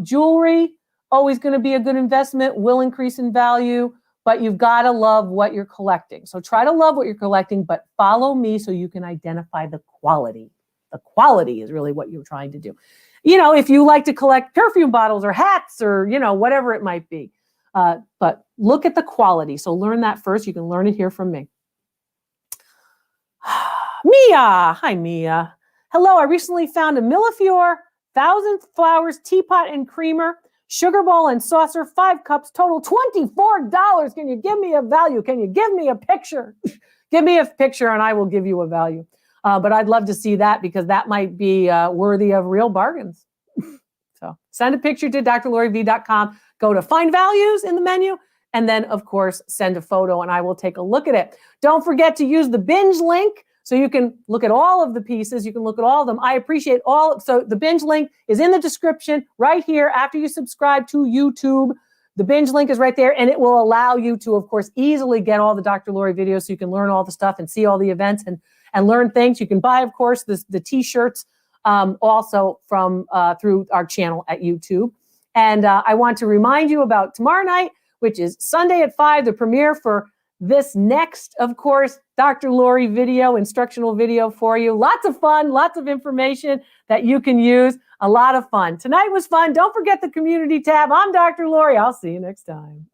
Jewelry, always going to be a good investment, will increase in value, but you've got to love what you're collecting. So try to love what you're collecting, but follow me so you can identify the quality. The quality is really what you're trying to do. If you like to collect perfume bottles or hats or, whatever it might be. But look at the quality. So learn that first. You can learn it here from me. Mia. Hi, Mia. Hello. I recently found a Millefiore 1,000 flowers teapot and creamer, sugar bowl and saucer, 5 cups, total $24. Can you give me a value? Can you give me a picture? Give me a picture and I will give you a value. But I'd love to see that, because that might be worthy of real bargains. So send a picture to drloriv.com. Go to find values in the menu. And then, of course, send a photo and I will take a look at it. Don't forget to use the Binge link so you can look at all of the pieces. You can look at all of them. I appreciate all. So the Binge link is in the description right here after you subscribe to YouTube. The Binge link is right there, and it will allow you to, of course, easily get all the Dr. Lori videos so you can learn all the stuff and see all the events and learn things. You can buy, of course, the t-shirts also from through our channel at YouTube. And I want to remind you about tomorrow night, which is Sunday at 5, the premiere for this next, of course, Dr. Lori video, instructional video for you. Lots of fun, lots of information that you can use. A lot of fun. Tonight was fun. Don't forget the community tab. I'm Dr. Lori. I'll see you next time.